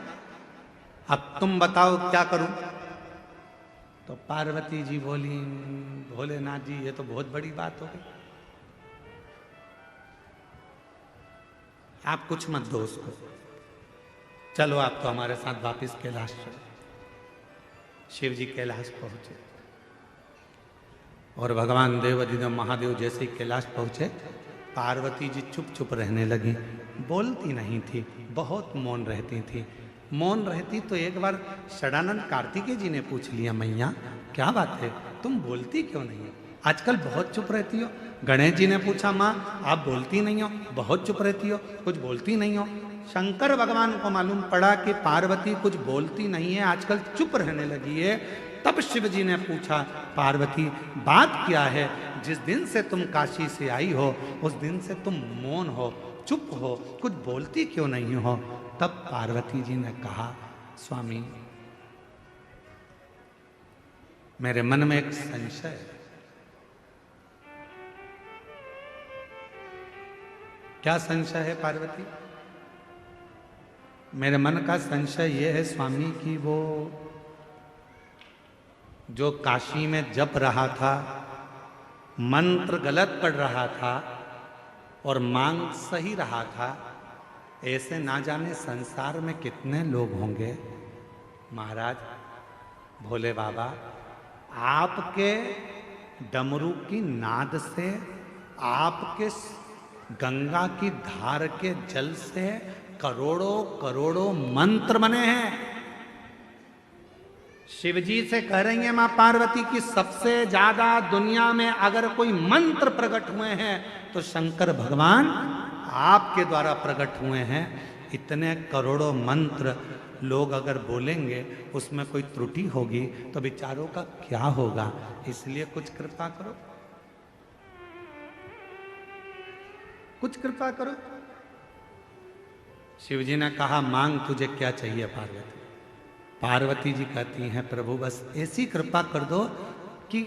S2: अब तुम बताओ क्या करूं। तो पार्वती जी बोली, भोलेनाथ जी ये तो बहुत बड़ी बात हो गई, आप कुछ मत दो उसको, चलो आप तो हमारे साथ वापिस कैलाश चलो। शिव जी कैलाश पहुंचे और भगवान देवाधिदेव महादेव जैसे ही कैलाश पहुंचे, पार्वती जी चुप चुप रहने लगी, बोलती नहीं थी, बहुत मौन रहती थी। मौन रहती तो एक बार षडानंद कार्तिकेय जी ने पूछ लिया, मैया क्या बात है, तुम बोलती क्यों नहीं हो, आजकल बहुत चुप रहती हो। गणेश जी ने पूछा, माँ आप बोलती नहीं हो, बहुत चुप रहती हो, कुछ बोलती नहीं हो। शंकर भगवान को मालूम पड़ा कि पार्वती कुछ बोलती नहीं है, आजकल चुप रहने लगी है। तब शिव जी ने पूछा, पार्वती बात क्या है, जिस दिन से तुम काशी से आई हो उस दिन से तुम मौन हो, चुप हो, कुछ बोलती क्यों नहीं हो। तब पार्वती जी ने कहा, स्वामी मेरे मन में एक संशय है। क्या संशय है पार्वती? मेरे मन का संशय यह है स्वामी कि वो जो काशी में जप रहा था, मंत्र गलत पढ़ रहा था और मांग सही रहा था, ऐसे ना जाने संसार में कितने लोग होंगे। महाराज भोले बाबा, आपके डमरू की नाद से, आपके गंगा की धार के जल से करोड़ों करोड़ों मंत्र बने हैं। शिवजी से कह रही है मां पार्वती की सबसे ज्यादा दुनिया में अगर कोई मंत्र प्रकट हुए हैं तो शंकर भगवान आपके द्वारा प्रकट हुए हैं। इतने करोड़ों मंत्र लोग अगर बोलेंगे उसमें कोई त्रुटि होगी तो विचारों का क्या होगा। इसलिए कुछ कृपा करो, कुछ कृपा करो। शिवजी ने कहा मांग तुझे क्या चाहिए पार्वती। पार्वती जी कहती हैं प्रभु बस ऐसी कृपा कर दो कि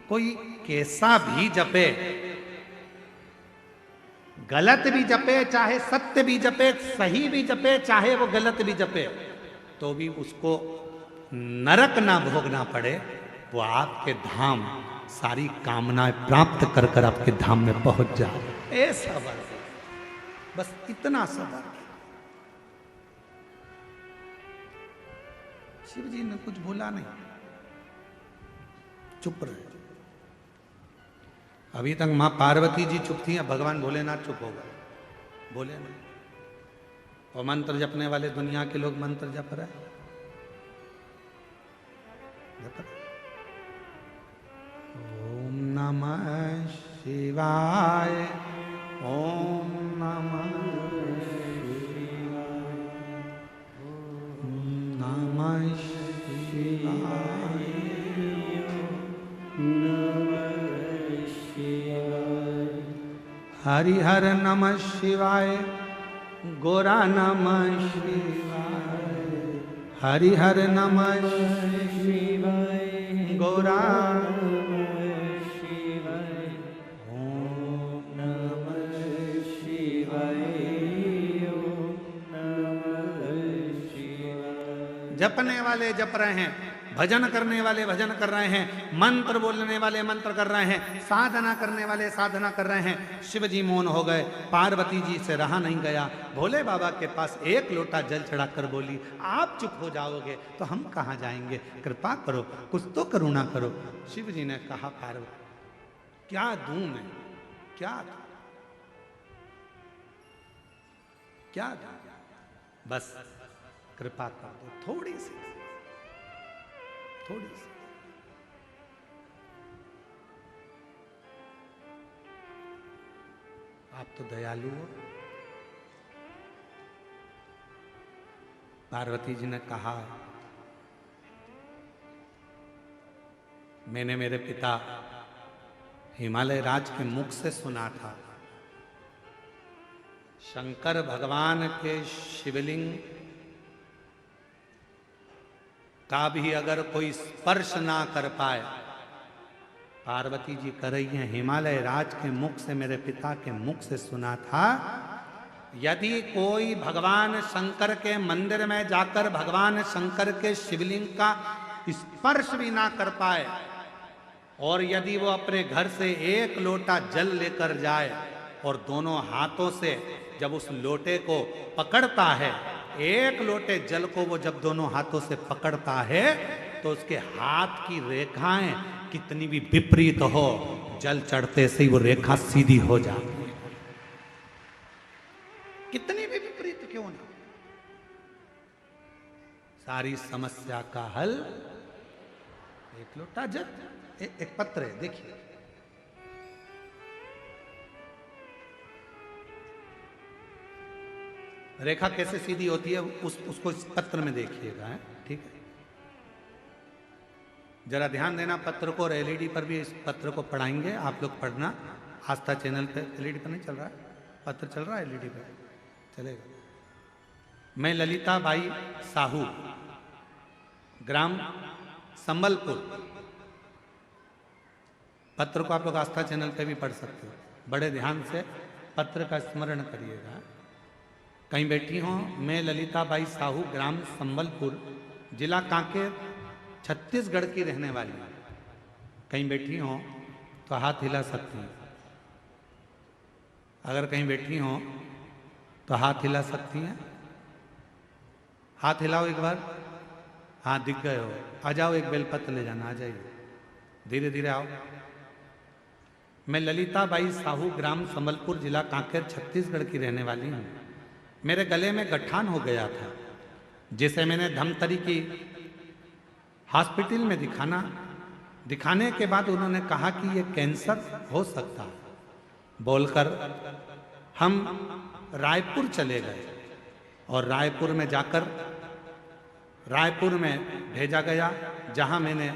S2: कोई कैसा भी जपे, गलत भी जपे चाहे सत्य भी जपे, सही भी जपे चाहे वो गलत भी जपे, तो भी उसको नरक ना भोगना पड़े, वो आपके धाम सारी कामनाएं प्राप्त कर कर आपके धाम में पहुंच जाए। ऐसा बस इतना सबर। शिव जी ने कुछ बोला नहीं, चुप रहे। अभी तक मां पार्वती जी चुप थी, भगवान भोलेनाथ चुप हो गए, बोले नहीं। और मंत्र जपने वाले दुनिया के लोग मंत्र जप रहे, ओम नमः शिवाय, ओम नमः शिवाय, ओम नमः शिवाय, नमः शिवाय, हरिहर नमः शिवाय, गोरा नमः शिवाय, हरिहर नमः शिवाय, गोरा नमः शिवाय, ओम नमः शिवाय, ओम नमः शिवाय। जपने वाले जप रहे हैं, भजन करने वाले भजन कर रहे हैं, मंत्र बोलने वाले मंत्र कर रहे हैं, साधना करने वाले साधना कर रहे हैं। शिव जी मौन हो गए, पार्वती जी से रहा नहीं गया। भोले बाबा के पास एक लोटा जल चढ़ाकर बोली आप चुप हो जाओगे तो हम कहाँ जाएंगे, कृपा करो, कुछ तो करुणा करो। शिव जी ने कहा पार्वती क्या दूं मैं, क्या दूं, क्या दूं, बस कृपा कर दो, थोड़ी सी, थोड़ी सी। आप तो दयालु हो। पार्वती जी ने कहा मैंने मेरे पिता हिमालय राज के मुख से सुना था, शंकर भगवान के शिवलिंग का भी अगर कोई स्पर्श ना कर पाए, पार्वती जी कर रही हैं हिमालय राज के मुख से, मेरे पिता के मुख से सुना था, यदि कोई भगवान शंकर के मंदिर में जाकर भगवान शंकर के शिवलिंग का स्पर्श भी ना कर पाए और यदि वो अपने घर से एक लोटा जल लेकर जाए और दोनों हाथों से जब उस लोटे को पकड़ता है, एक लोटे जल को वो जब दोनों हाथों से पकड़ता है तो उसके हाथ की रेखाएं कितनी भी विपरीत हो, जल चढ़ते से ही वो रेखा सीधी हो जाती है, कितनी भी विपरीत क्यों ना। सारी समस्या का हल एक लोटा जल, एक पत्र है, देखिए रेखा कैसे सीधी होती है, उसको इस पत्र में देखिएगा, ठीक है। जरा ध्यान देना पत्र को, और एलईडी पर भी इस पत्र को पढ़ाएंगे आप लोग, पढ़ना। आस्था चैनल पे एलईडी पर नहीं चल रहा है, पत्र चल रहा है एलईडी पर, चलेगा। मैं ललिता बाई साहू ग्राम संबलपुर। पत्र को आप लोग आस्था चैनल पे भी पढ़ सकते हो। बड़े ध्यान से पत्र का स्मरण करिएगा। कहीं बैठी हो, मैं ललिता बाई साहू, ग्राम संबलपुर, जिला कांकेर, छत्तीसगढ़ की रहने वाली हूं। कहीं बैठी हो तो हाथ हिला सकती हैं। अगर कहीं बैठी हो तो हाथ हिला सकती हैं। हाथ हिलाओ एक बार। हाँ, दिख गए हो। आ जाओ, एक बेलपत्र ले जाना। आ जाइए, धीरे धीरे आओ। मैं ललिता बाई साहू, ग्राम संबलपुर, जिला कांकेर, छत्तीसगढ़ की रहने वाली हूँ। मेरे गले में गठान हो गया था, जिसे मैंने धमतरी की हॉस्पिटल में दिखाने के बाद उन्होंने कहा कि ये कैंसर हो सकता है बोलकर हम रायपुर चले गए। और रायपुर में जाकर रायपुर में भेजा गया, जहां मैंने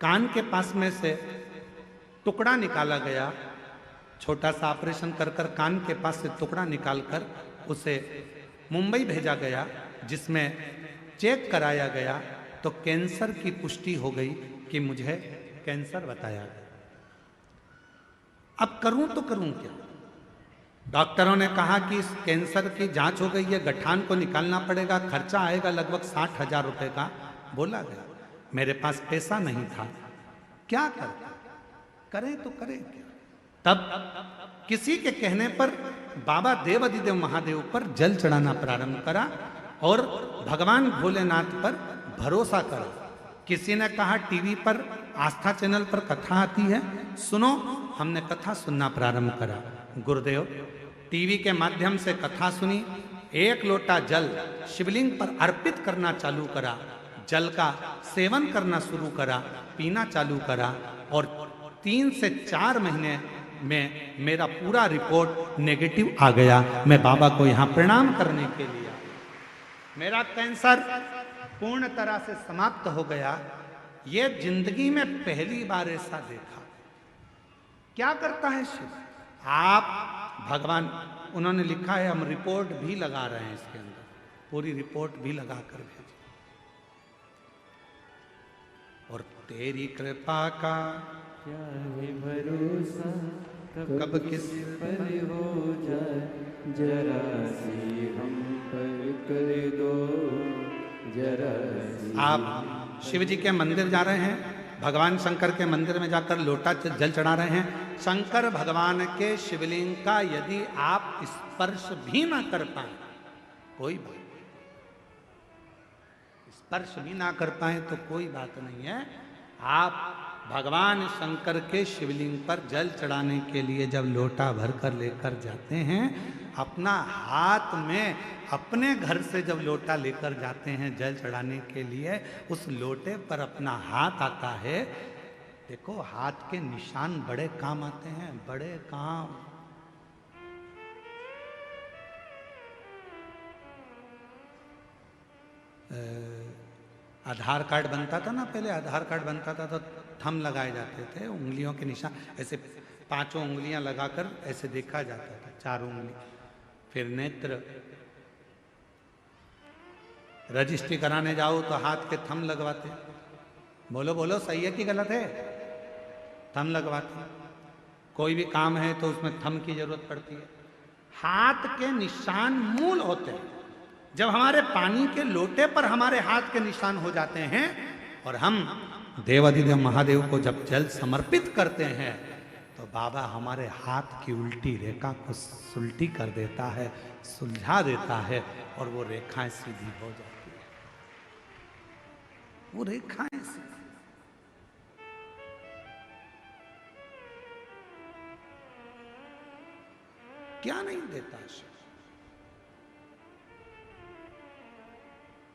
S2: कान के पास में से टुकड़ा निकाला गया। छोटा सा ऑपरेशन कर कान के पास से टुकड़ा निकालकर उसे मुंबई भेजा गया, जिसमें चेक कराया गया तो कैंसर की पुष्टि हो गई कि मुझे कैंसर बताया गया। अब करूं तो करूं क्या? डॉक्टरों ने कहा कि इस कैंसर की जांच हो गई है, गठान को निकालना पड़ेगा, खर्चा आएगा लगभग 60,000 रुपए का बोला गया। मेरे पास पैसा नहीं था, क्या करें तो करें क्या? तब किसी के कहने पर बाबा देवाधिदेव महादेव पर जल चढ़ाना प्रारंभ करा और भगवान भोलेनाथ पर भरोसा करा। किसी ने कहा टीवी पर आस्था चैनल पर कथा आती है, सुनो। हमने कथा सुनना प्रारंभ करा। गुरुदेव टीवी के माध्यम से कथा सुनी। एक लोटा जल शिवलिंग पर अर्पित करना चालू करा, जल का सेवन करना शुरू करा, पीना चालू करा और 3 से 4 महीने में मेरा पूरा रिपोर्ट नेगेटिव आ गया। मैं बाबा को यहाँ प्रणाम करने के लिए, मेरा कैंसर पूर्ण तरह से समाप्त हो गया। ये जिंदगी में पहली बार ऐसा देखा। क्या करता है शिव? आप भगवान, उन्होंने लिखा है, हम रिपोर्ट भी लगा रहे हैं इसके अंदर, पूरी रिपोर्ट भी लगा कर भेजी। और तेरी कृपा का
S1: क्या है भरोसा, कब किस पर हो जाए, जरा सी हम पर कर दो, जरा सी।
S2: आप शिव जी के मंदिर जा रहे हैं, भगवान शंकर के मंदिर में जाकर लोटा जल चढ़ा रहे हैं। शंकर भगवान के शिवलिंग का यदि आप स्पर्श भी ना कर पाए, कोई बात, स्पर्श भी ना कर पाए तो कोई बात नहीं है। आप भगवान शंकर के शिवलिंग पर जल चढ़ाने के लिए जब लोटा भर कर लेकर जाते हैं, अपना हाथ में, अपने घर से जब लोटा लेकर जाते हैं जल चढ़ाने के लिए, उस लोटे पर अपना हाथ आता है। देखो, हाथ के निशान बड़े काम आते हैं, बड़े काम। आधार कार्ड बनता था ना, पहले आधार कार्ड बनता था तो थंब लगाए जाते थे, उंगलियों के निशान, ऐसे 5 उंगलियां लगाकर ऐसे देखा जाता था, 4 उंगली। फिर नेत्र, रजिस्ट्री कराने जाओ तो हाथ के थंब लगवाते। बोलो बोलो, सही है कि गलत है? थंब लगवाते। कोई भी काम है तो उसमें थंब की जरूरत पड़ती है। हाथ के निशान मूल होते हैं। जब हमारे पानी के लोटे पर हमारे हाथ के निशान हो जाते हैं और हम देवाधिदेव महादेव को जब जल समर्पित करते हैं, तो बाबा हमारे हाथ की उल्टी रेखा को सुलटी कर देता है, सुलझा देता है और वो रेखाएं सीधी हो जाती है। वो रेखाएं सीधी। क्या नहीं देता शिव?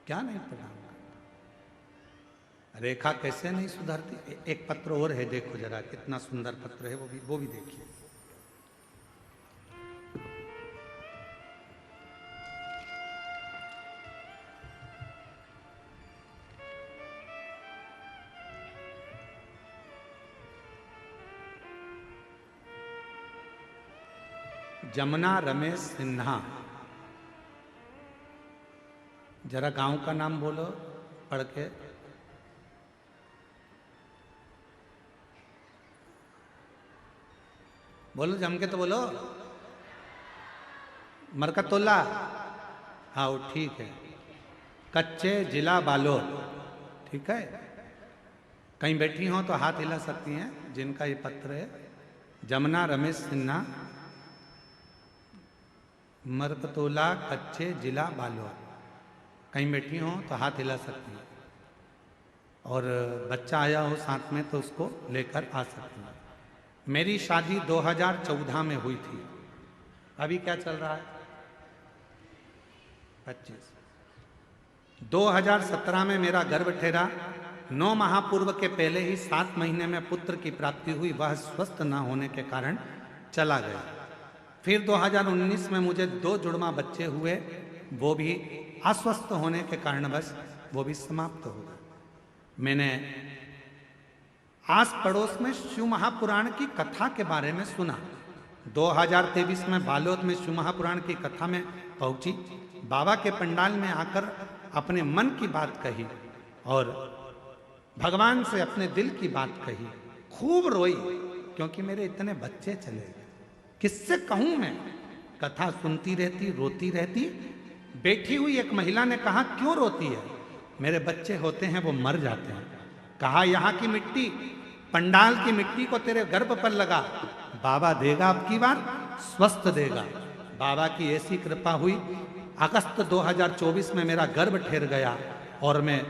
S2: क्या नहीं प्रदान करता? रेखा कैसे नहीं सुधरती? एक पत्र और है, देखो जरा कितना सुंदर पत्र है, वो भी देखिए। जमुना रमेश सिन्हा, जरा गांव का नाम बोलो पढ़ के। बोलो जम के तो बोलो। मरकतुल्ला, हाँ वो ठीक है। कच्चे जिला बालोद, ठीक है। कहीं बैठी हो तो हाथ हिला सकती हैं जिनका ये पत्र है। जमुना रमेश सिन्हा, मरकतुल्ला, कच्चे जिला बालोद। कहीं बैठी हो तो हाथ हिला सकती हैं, और बच्चा आया हो साथ में तो उसको लेकर आ सकती हैं। मेरी शादी 2014 में हुई थी। अभी क्या चल रहा है? 25। 2017 में मेरा गर्भ ठहरा। 9 माह पूर्व के पहले ही 7 महीने में पुत्र की प्राप्ति हुई। वह स्वस्थ न होने के कारण चला गया। फिर 2019 में मुझे 2 जुड़वा बच्चे हुए, वो भी अस्वस्थ होने के कारणवश वो भी समाप्त हो गए। मैंने आस पड़ोस में शिव महापुराण की कथा के बारे में सुना। 2023 में बालोद में शिव महापुराण की कथा में पहुंची। बाबा के पंडाल में आकर अपने मन की बात कही और भगवान से अपने दिल की बात कही। खूब रोई क्योंकि मेरे इतने बच्चे चले गए। किससे कहूं मैं? कथा सुनती रहती, रोती रहती। बैठी हुई एक महिला ने कहा, क्यों रोती है? मेरे बच्चे होते हैं वो मर जाते हैं। कहा, यहाँ की मिट्टी, पंडाल की मिट्टी को तेरे गर्भ पर लगा, बाबा देगा अब की बार, स्वस्थ देगा। बाबा की ऐसी कृपा हुई। अगस्त 2024 में मेरा गर्भ ठहर गया और मैं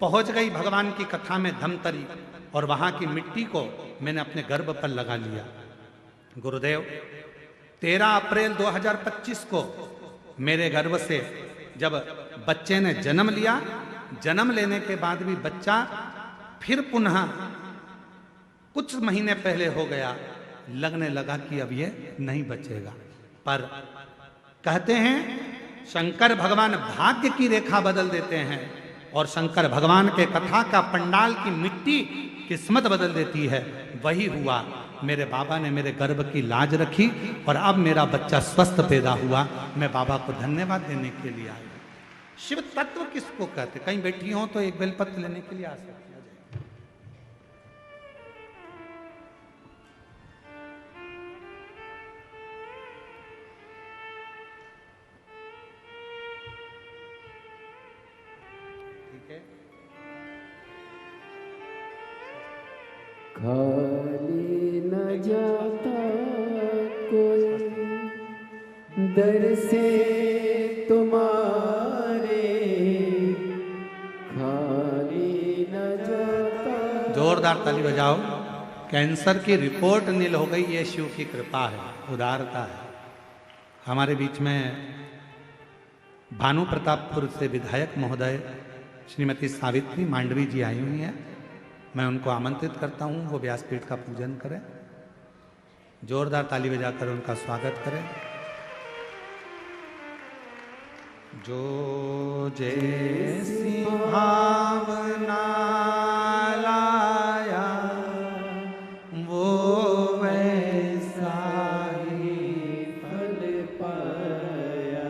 S2: पहुंच गई भगवान की कथा में धमतरी, और वहां की मिट्टी को मैंने अपने गर्भ पर लगा लिया। गुरुदेव, 13 अप्रैल 2025 को मेरे गर्भ से जब बच्चे ने जन्म लिया, जन्म लेने के बाद भी बच्चा फिर पुनः कुछ महीने पहले हो गया। लगने लगा कि अब ये नहीं बचेगा। पर कहते हैं शंकर भगवान भाग्य की रेखा बदल देते हैं, और शंकर भगवान के कथा का पंडाल की मिट्टी किस्मत बदल देती है। वही हुआ। मेरे बाबा ने मेरे गर्भ की लाज रखी और अब मेरा बच्चा स्वस्थ पैदा हुआ। मैं बाबा को धन्यवाद देने के लिए आई। शिव तत्व किसको कहते? कहीं बैठी हो तो एक बेलपत्र लेने के लिए आ सकती है।
S1: खाली न जाता कोई दर से तुम्हारे, खाली न जाता।
S2: जोरदार ताली बजाओ। कैंसर की रिपोर्ट नील हो गई। ये शिव की कृपा है, उदारता है। हमारे बीच में भानु प्रतापपुर से विधायक महोदय श्रीमती सावित्री मांडवी जी आई हुई हैं। मैं उनको आमंत्रित करता हूं वो व्यासपीठ का पूजन करें। जोरदार ताली बजाकर उनका स्वागत करें। जो जैसी भावना लाया वो वैसा ही
S1: फल पाया,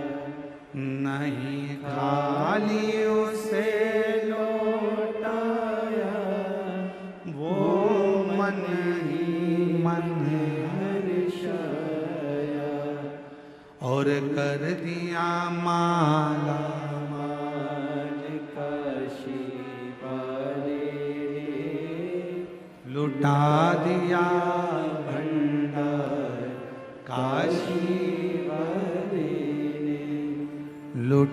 S2: नहीं खाली उसे
S1: लौटाया
S2: वो मन ही मन
S1: हर्षाया,
S2: और कर दिया माला
S1: माल काशी वाले
S2: लुटा दिया
S1: भंडार
S2: काशी
S1: वाले ने
S2: लुट